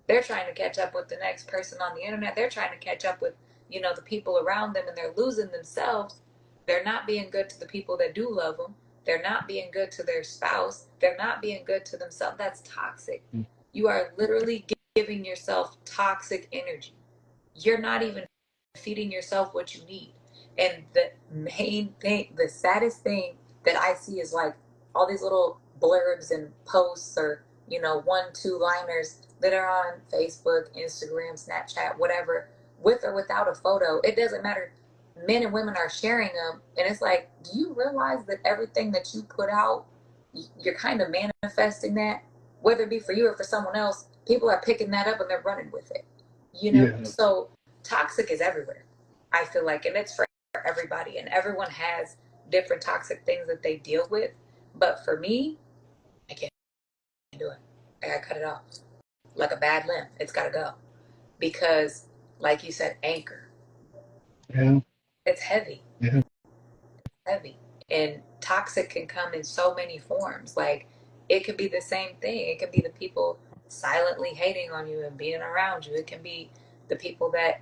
They're trying to catch up with the next person on the internet. They're trying to catch up with, you know, the people around them, and they're losing themselves. They're not being good to the people that do love them. They're not being good to their spouse. They're not being good to themselves. That's toxic. You are literally giving yourself toxic energy. You're not even feeding yourself what you need. And the main thing, the saddest thing that I see is like all these little blurbs and posts or you know, one, two liners that are on Facebook, Instagram, Snapchat, whatever, with or without a photo. It doesn't matter. Men and women are sharing them. And it's like, do you realize that everything that you put out, you're kind of manifesting that? Whether it be for you or for someone else, people are picking that up and they're running with it. You know? Yeah. So toxic is everywhere, I feel like. And it's for everybody. And everyone has different toxic things that they deal with. But for me, I can't do it. I gotta cut it off. Like a bad limb. It's gotta go. Because, like you said, anchor. Yeah. It's heavy. Yeah. Heavy. And toxic can come in so many forms. Like, it could be the same thing. It could be the people silently hating on you and being around you. It can be the people that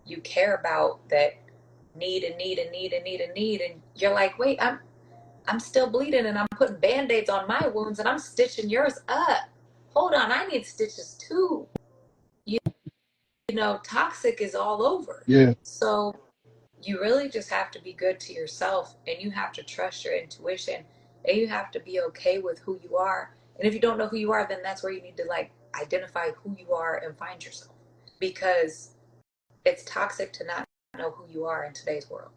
you care about that need and need and need and need and need. And you're like, wait, I'm still bleeding and I'm putting band-aids on my wounds and I'm stitching yours up. Hold on, I need stitches too. You know, toxic is all over. Yeah. So you really just have to be good to yourself and you have to trust your intuition and you have to be okay with who you are. And if you don't know who you are, then that's where you need to like identify who you are and find yourself. Because it's toxic to not know who you are in today's world.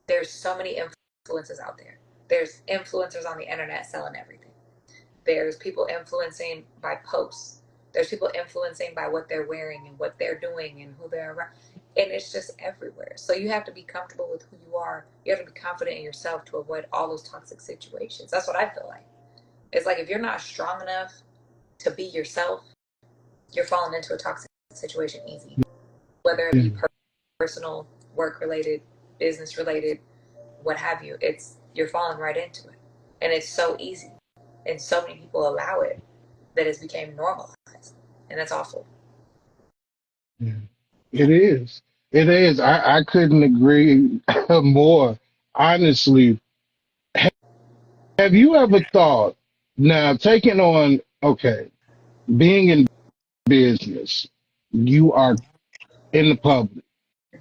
There's so many influences out there. There's influencers on the internet selling everything. There's people influencing by posts. There's people influencing by what they're wearing and what they're doing and who they're around. And it's just everywhere. So you have to be comfortable with who you are. You have to be confident in yourself to avoid all those toxic situations. That's what I feel like. It's like if you're not strong enough to be yourself, you're falling into a toxic situation easy. Whether it Yeah. be personal, work related, business related, what have you, it's you're falling right into it. And it's so easy. And so many people allow it that it's became normalized. And that's awful. Yeah. It is. It is. I couldn't agree more. Honestly, have you ever thought, now taking on, okay, being in business, you are in the public,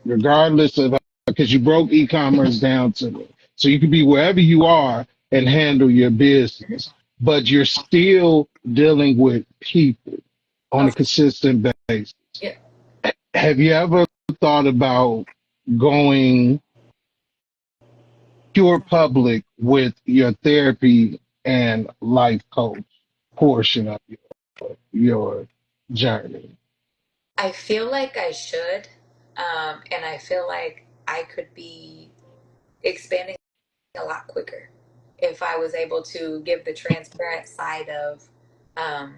regardless of, because you broke e-commerce down to it. So you can be wherever you are and handle your business, but you're still dealing with people on a Of consistent basis. yeah, Have you ever thought about going pure public with your therapy and life coach portion of your journey? I feel like I should. And I feel like I could be expanding a lot quicker if I was able to give the transparent side of um,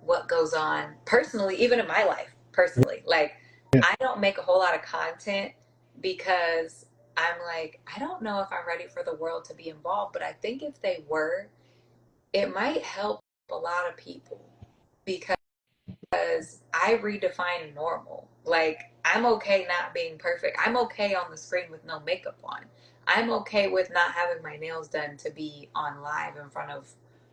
what goes on personally, even in my life, personally. Like, Yeah. I don't make a whole lot of content because I'm like, I don't know if I'm ready for the world to be involved, but I think if they were, it might help a lot of people because I redefine normal. Like, I'm okay not being perfect. I'm okay on the screen with no makeup on. I'm okay with not having my nails done to be on live in front of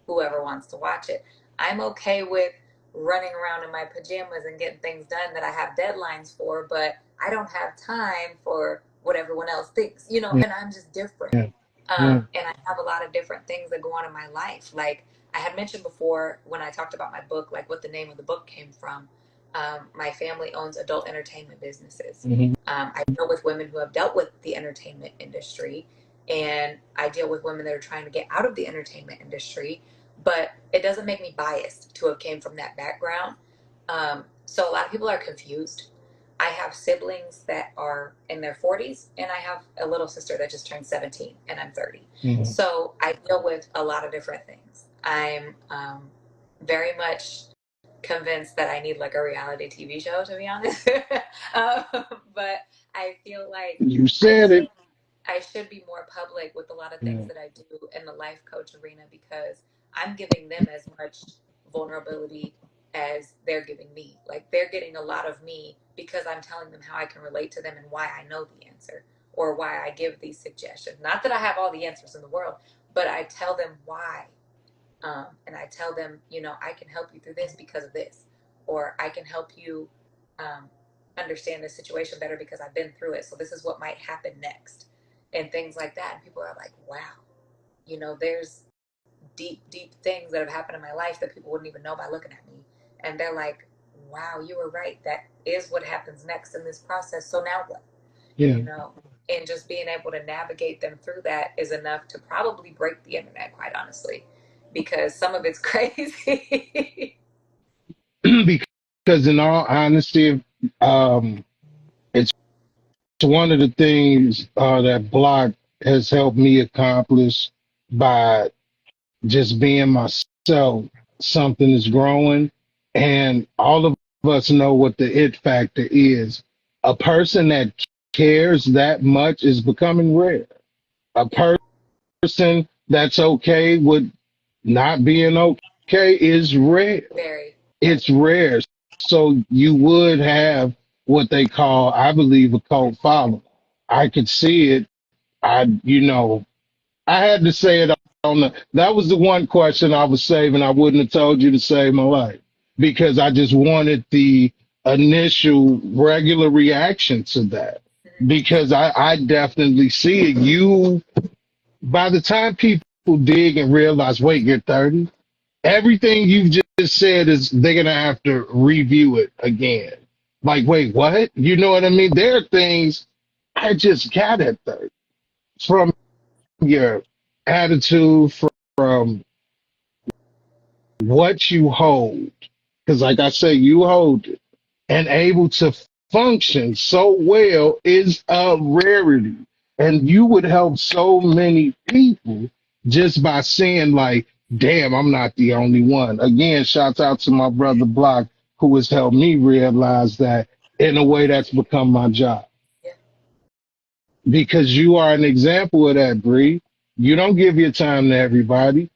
whoever wants to watch it. I'm okay with running around in my pajamas and getting things done that I have deadlines for, but I don't have time for what everyone else thinks, you know, Yeah. and I'm just different. Yeah. Yeah. And I have a lot of different things that go on in my life. Like, I had mentioned before when I talked about my book, like what the name of the book came from. My family owns adult entertainment businesses. Hmm. I deal with women who have dealt with the entertainment industry, and I deal with women that are trying to get out of the entertainment industry. But it doesn't make me biased to have came from that background. So a lot of people are confused. I have siblings that are in their 40s, and I have a little sister that just turned 17, and I'm 30. Hmm. So I deal with a lot of different things. I'm very much convinced that I need like a reality TV show, to be honest. um, but I feel like You I said it. should I should be more public with a lot of things Yeah. that I do in the life coach arena because I'm giving them as much vulnerability as they're giving me. Like, they're getting a lot of me because I'm telling them how I can relate to them and why I know the answer or why I give these suggestions. Not that I have all the answers in the world, but I tell them why. And I tell them, you know, I can help you through this because of this, or I can help you um, understand the situation better because I've been through it. So this is what might happen next, and things like that. And people are like, wow, you know, there's deep things that have happened in my life that people wouldn't even know by looking at me. And they're like, wow, you were right. That is what happens next in this process. So now what? Yeah. You know, and just being able to navigate them through that is enough to probably break the internet, quite honestly, because some of it's crazy. Because in all honesty, it's one of the things that Block has helped me accomplish by just being myself. Something is growing, and all of us know what the it factor is. A person that cares that much is becoming rare. A Yeah, person that's okay with not being okay is rare. very. It's rare. So you would have what they call, I believe, a cult following. I could see it. I had to say it on that was the one question I was saving. I wouldn't have told you to save my life because I just wanted the initial regular reaction to that because I definitely see it. By the time people dig and realize, wait, you're 30, everything you've just said is they're going to have to review it again. Like, wait, what? You know what I mean? There are things I just got at 30 from your attitude, from what you hold. Because, like I say, you hold it and able to function so well is a rarity. And you would help so many people just by saying, like, damn, I'm not the only one. Again, shouts out to my brother Block, who has helped me realize that in a way that's become my job. Yeah, Because you are an example of that, Bree. You don't give your time to everybody.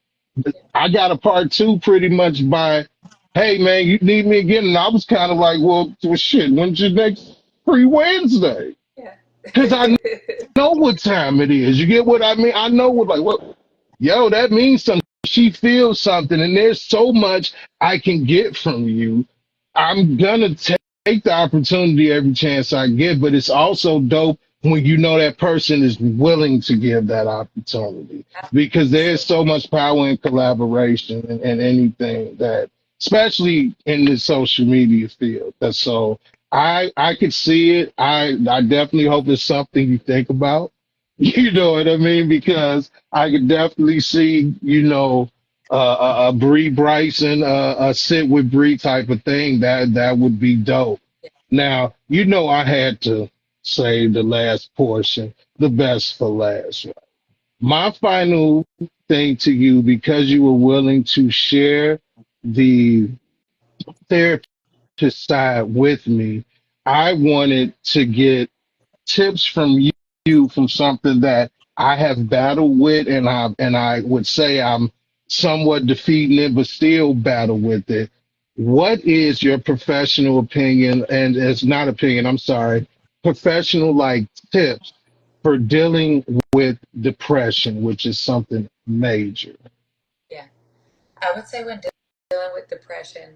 yeah, I got a part two pretty much by, hey man, you need me again, and I was kind of like, well, shit, when's your next free Wednesday? yeah. Because I know what time it is. You get what I mean? I know what like what, yo, that means something. She feels something, and there's so much I can get from you. I'm gonna take the opportunity every chance I get, but it's also dope when you know that person is willing to give that opportunity because there's so much power in collaboration and anything that, especially in the social media field. That's so I could see it. I definitely hope it's something you think about. You know what I mean? Because I could definitely see, a Bree Bryson, a sit with Bree type of thing. That would be dope. Now, I had to say the last portion, the best for last. Right? My final thing to you, because you were willing to share the therapist side with me, I wanted to get tips from you from something that I have battled with, and I would say I'm somewhat defeating it, but still battle with it. What is your professional opinion? And it's not opinion. I'm sorry, professional like tips for dealing with depression, which is something major. Yeah. I would say when dealing with depression,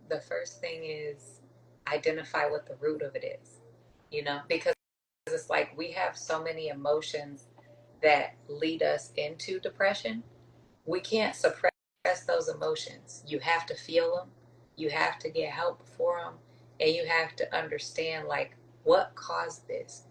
the first thing is identify what the root of it is, because it's like we have so many emotions that lead us into depression. We can't suppress those emotions. You have to feel them, you have to get help for them, and you have to understand, like, what caused this?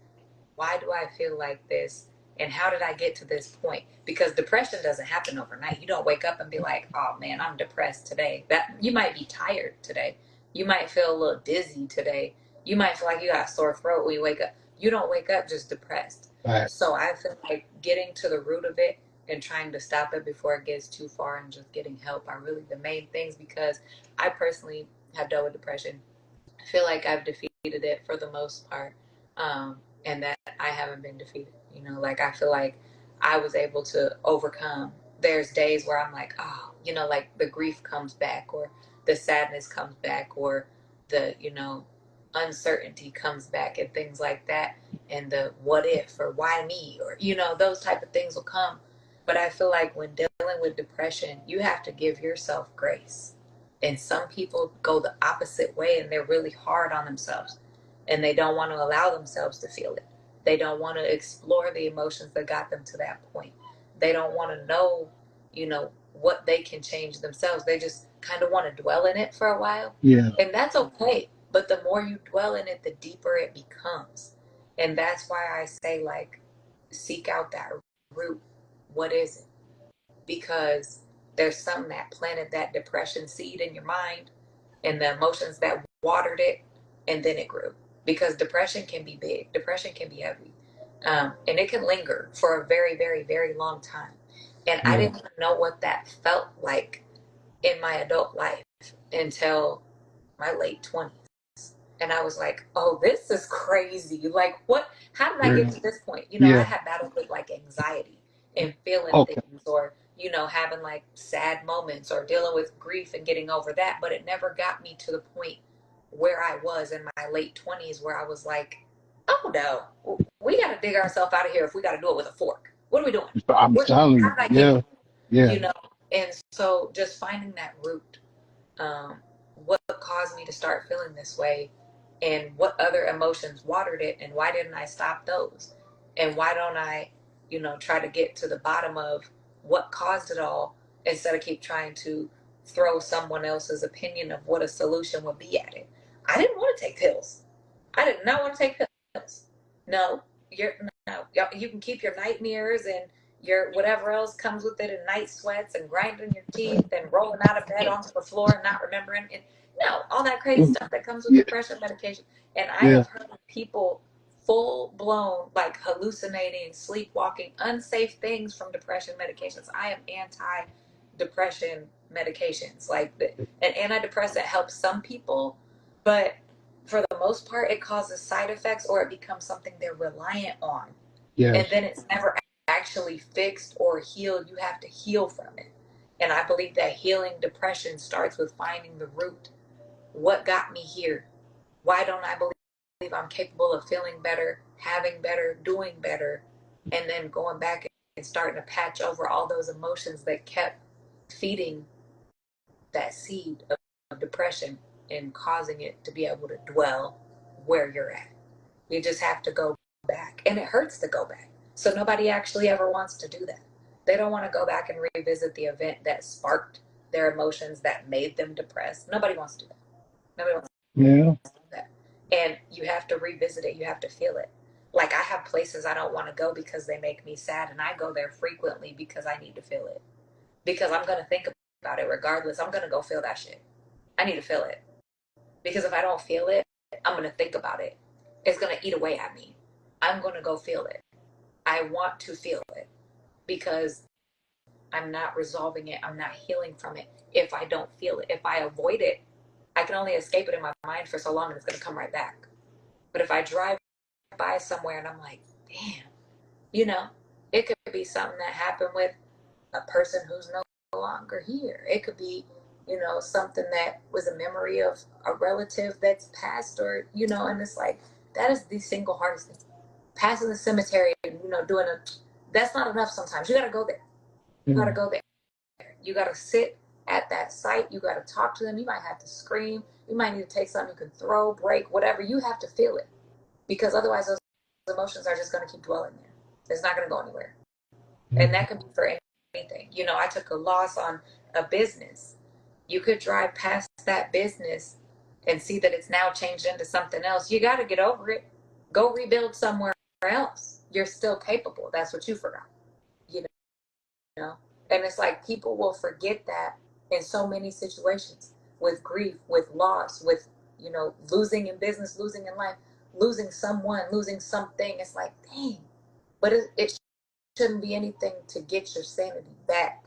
Why do I feel like this? And how did I get to this point? Because depression doesn't happen overnight. You don't wake up and be like, oh man, I'm depressed today. That you might be tired today. You might feel a little dizzy today. You might feel like you got a sore throat when you wake up. You don't wake up just depressed. Right. So I feel like getting to the root of it and trying to stop it before it gets too far and just getting help are really the main things, because I personally have dealt with depression. I feel like I've defeated it for the most part, and that I haven't been defeated. Like I feel like I was able to overcome. There's days where I'm like, oh, like the grief comes back, or the sadness comes back, or the uncertainty comes back, and things like that, and the what if or why me, or those type of things will come. But I feel like when dealing with depression, you have to give yourself grace, and some people go the opposite way and they're really hard on themselves, and they don't want to allow themselves to feel it. They don't want to explore the emotions that got them to that point. They don't want to know what they can change themselves. They just kind of want to dwell in it for a while. Yeah. And that's okay. But the more you dwell in it, the deeper it becomes. And that's why I say, like, seek out that root. What is it? Because there's something that planted that depression seed in your mind and the emotions that watered it, and then it grew. Because depression can be big, depression can be heavy, and it can linger for a very, very, very long time. And I Yeah. didn't know what that felt like in my adult life until my late 20s. And I was like, oh, this is crazy. Like, what? How did I get Really? to this point? I Yeah. had battled with like anxiety and feeling Okay. things, or, having like sad moments or dealing with grief and getting over that. But it never got me to the point where I was in my late 20s, where I was like, oh no, we got to dig ourselves out of here if we got to do it with a fork. What are we doing? I'm telling How you. did I get Yeah. here? Yeah. And so just finding that root, um, what caused me to start feeling this way, and what other emotions watered it, and why didn't I stop those, and why don't I try to get to the bottom of what caused it all, instead of keep trying to throw someone else's opinion of what a solution would be at it. I didn't want to take pills. I did not want to take pills. No, you're no. You can keep your nightmares and your whatever else comes with it, and night sweats and grinding your teeth and rolling out of bed onto the floor and not remembering. And no, all that crazy stuff that comes with Yeah. depression medication. And I Yeah. have heard people full blown, like, hallucinating, sleepwalking, unsafe things from depression medications. I am anti depression medications. Like, an antidepressant helps some people, but for the most part, it causes side effects, or it becomes something they're reliant on. And Yes. then it's never actually fixed or healed. You have to heal from it. And I believe that healing depression starts with finding the root. What got me here? Why don't I believe I'm capable of feeling better, having better, doing better? And then going back and starting to patch over all those emotions that kept feeding that seed of depression and causing it to be able to dwell where you're at. You just have to go back. And it hurts to go back. So nobody actually ever wants to do that. They don't want to go back and revisit the event that sparked their emotions, that made them depressed. Nobody wants to do that. Nobody wants Yeah. to do that. And you have to revisit it. You have to feel it. Like, I have places I don't want to go because they make me sad, and I go there frequently because I need to feel it. Because I'm going to think about it regardless. I'm going to go feel that shit. I need to feel it. Because if I don't feel it, I'm going to think about it. It's going to eat away at me. I'm going to go feel it. I want to feel it, because I'm not resolving it. I'm not healing from it if I don't feel it. If I avoid it, I can only escape it in my mind for so long, and it's going to come right back. But if I drive by somewhere and I'm like, damn, you know, it could be something that happened with a person who's no longer here. It could be, something that was a memory of a relative that's passed, or, and it's like, that is the single hardest thing. Passing the cemetery and, that's not enough sometimes. You got to go there. You got to Yeah. go there. You got to sit at that site. You got to talk to them. You might have to scream. You might need to take something you can throw, break, whatever. You have to feel it, because otherwise those emotions are just going to keep dwelling there. It's not going to go anywhere. And that can be for anything. I took a loss on a business. You could drive past that business and see that it's now changed into something else. You got to get over it. Go rebuild somewhere else. You're still capable. That's what you forgot. You know? And it's like, people will forget that in so many situations, with grief, with loss, with, losing in business, losing in life, losing someone, losing something. It's like, dang. But it shouldn't be anything to get your sanity back,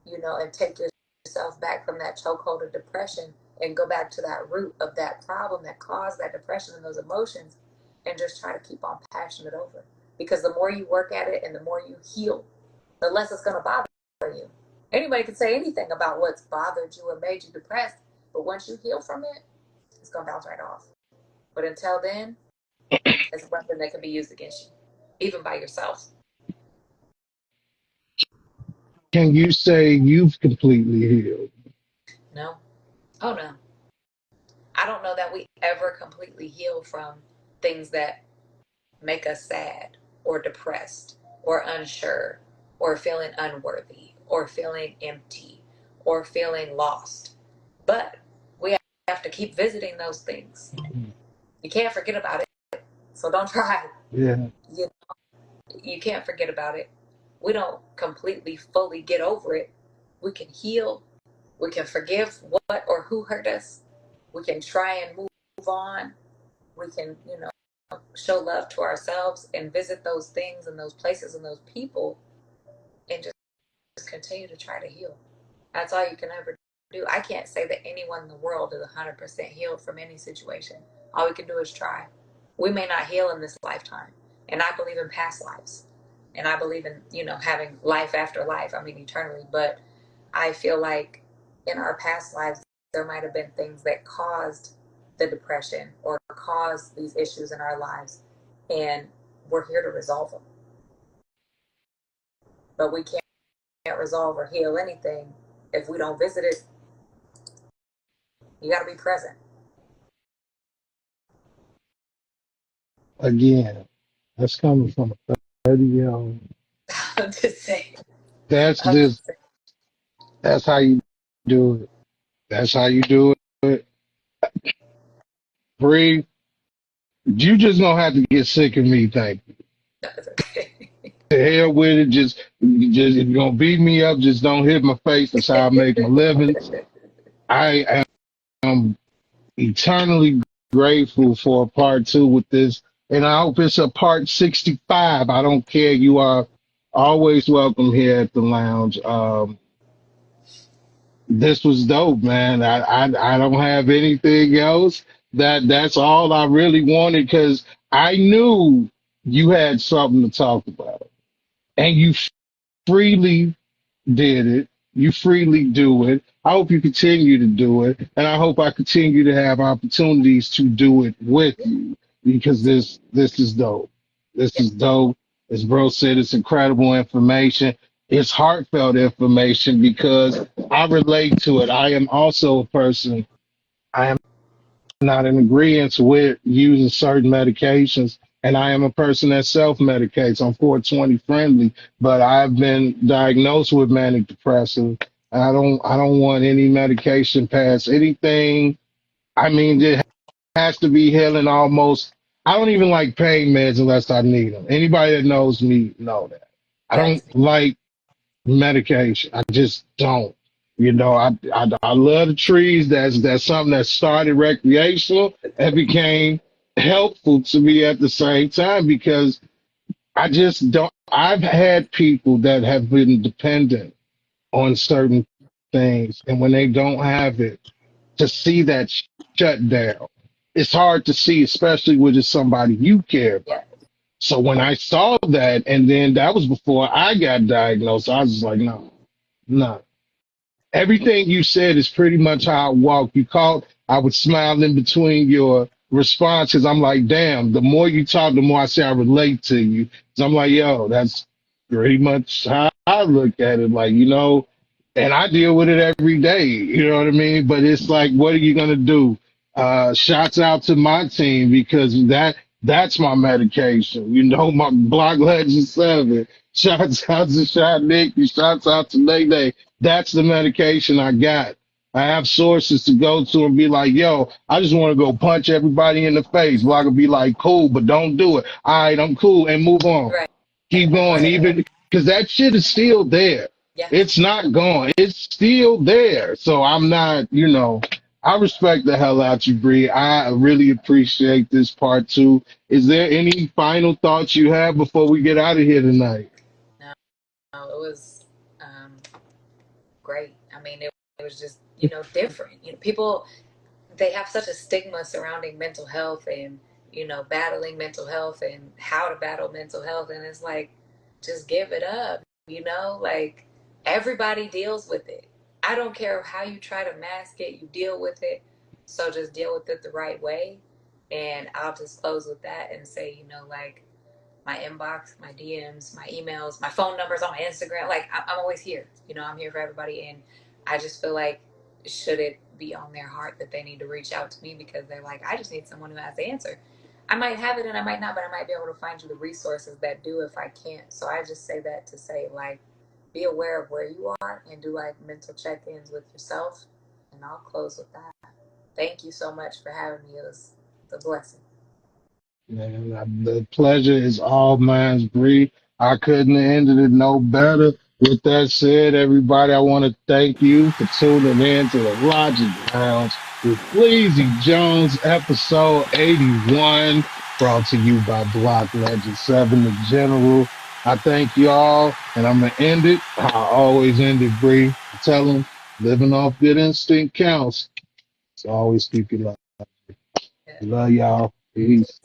and take yourself back from that chokehold of depression, and go back to that root of that problem that caused that depression and those emotions, and just try to keep on patching it over. Because the more you work at it and the more you heal, the less it's going to bother you. Anybody can say anything about what's bothered you or made you depressed, but once you heal from it, it's going to bounce right off. But until then, it's a weapon that can be used against you, even by yourself. Can you say you've completely healed? No? Oh, no. I don't know that we ever completely heal from things that make us sad or depressed or unsure or feeling unworthy or feeling empty or feeling lost. But we have to keep visiting those things. You can't forget about it. So don't try. Yeah. You can't forget about it. We don't completely, fully get over it. We can heal. We can forgive what or who hurt us. We can try and move on. We can, show love to ourselves and visit those things and those places and those people and just continue to try to heal. That's all you can ever do. I can't say that anyone in the world is 100% healed from any situation. All we can do is try. We may not heal in this lifetime. And I believe in past lives. And I believe in, having life after life, I mean, eternally. But I feel like in our past lives, there might have been things that caused the depression or caused these issues in our lives. And we're here to resolve them. But we can't resolve or heal anything if we don't visit it. You got to be present. Again, that's coming from a 30-year-old. I'm just saying. That's I'm just just saying. that's how you do it. That's how you do it. Bree, you just gonna have to get sick of me, thank you. That's okay. The hell with it. Just if you're gonna beat me up, just don't hit my face. That's how I make my livings. I am eternally grateful for a part two with this, and I hope it's a part 65. I don't care. You are always welcome here at the lounge. This was dope, man. I don't have anything else. That's all I really wanted because I knew you had something to talk about, and you freely did it. You freely do it. I hope you continue to do it, and I hope I continue to have opportunities to do it with you because this is dope. This Yeah. is dope. As bro said, it's incredible information. It's heartfelt information because I relate to it. I am also a person. I am not in agreement with using certain medications, and I am a person that self-medicates. I'm 420 friendly, but I've been diagnosed with manic depressive. I don't want any medication past anything. I mean, it has to be healing almost. I don't even like pain meds unless I need them. Anybody that knows me know that. I don't That's me. like medication. I just don't. I love the trees. That's something that started recreational and became helpful to me at the same time because I just don't. I've had people that have been dependent on certain things, and when they don't have it, to see that shut down, it's hard to see, especially with just somebody you care Yeah. about. So when I saw that, and then that was before I got diagnosed, I was just like, no, no. Everything you said is pretty much how I walk. You called, I would smile in between your responses. I'm like, damn, the more you talk, the more I say I relate to you. So I'm like, yo, that's pretty much how I look at it. Like, and I deal with it every day. You know what I mean? But it's like, what are you gonna do? Shouts out to my team because that's my medication. My Block Legend 7. Shouts out to Shot Nick. Shouts out to Nene. That's the medication I got. I have sources to go to and be like, yo, I just want to go punch everybody in the face. Block will be like, cool, but don't do it. All right, I'm cool and move on. Right. Keep going, Right. even because that shit is still there. Yeah. It's not gone. It's still there. So I'm not, I respect the hell out you, Bree. I really appreciate this part too. Is there any final thoughts you have before we get out of here tonight? No, no, it was great. I mean, it was just, different. People, they have such a stigma surrounding mental health and, battling mental health and how to battle mental health. And it's like, just give it up, like everybody deals with it. I don't care how you try to mask it, you deal with it. So just deal with it the right way. And I'll just close with that and say, like my inbox, my DMs, my emails, my phone numbers on my Instagram. Like I'm always here. I'm here for everybody, and I just feel like should it be on their heart that they need to reach out to me because they're like, I just need someone who has the answer. I might have it and I might not, but I might be able to find you the resources that do if I can't. So I just say that to say like be aware of where you are and do like mental check-ins with yourself. And I'll close with that. Thank you so much for having me. It was a blessing. Man, the pleasure is all mine, Bree. I couldn't have ended it no better. With that said, everybody, I want to thank you for tuning in to the Logic Lounge with Fleazy Jones, episode 81, brought to you by Block Legend 7, the General. I thank you all, and I'm going to end it. I always end it, Bree. Tell them living off good instinct counts. So always keep your love. Yeah. Love y'all. Peace.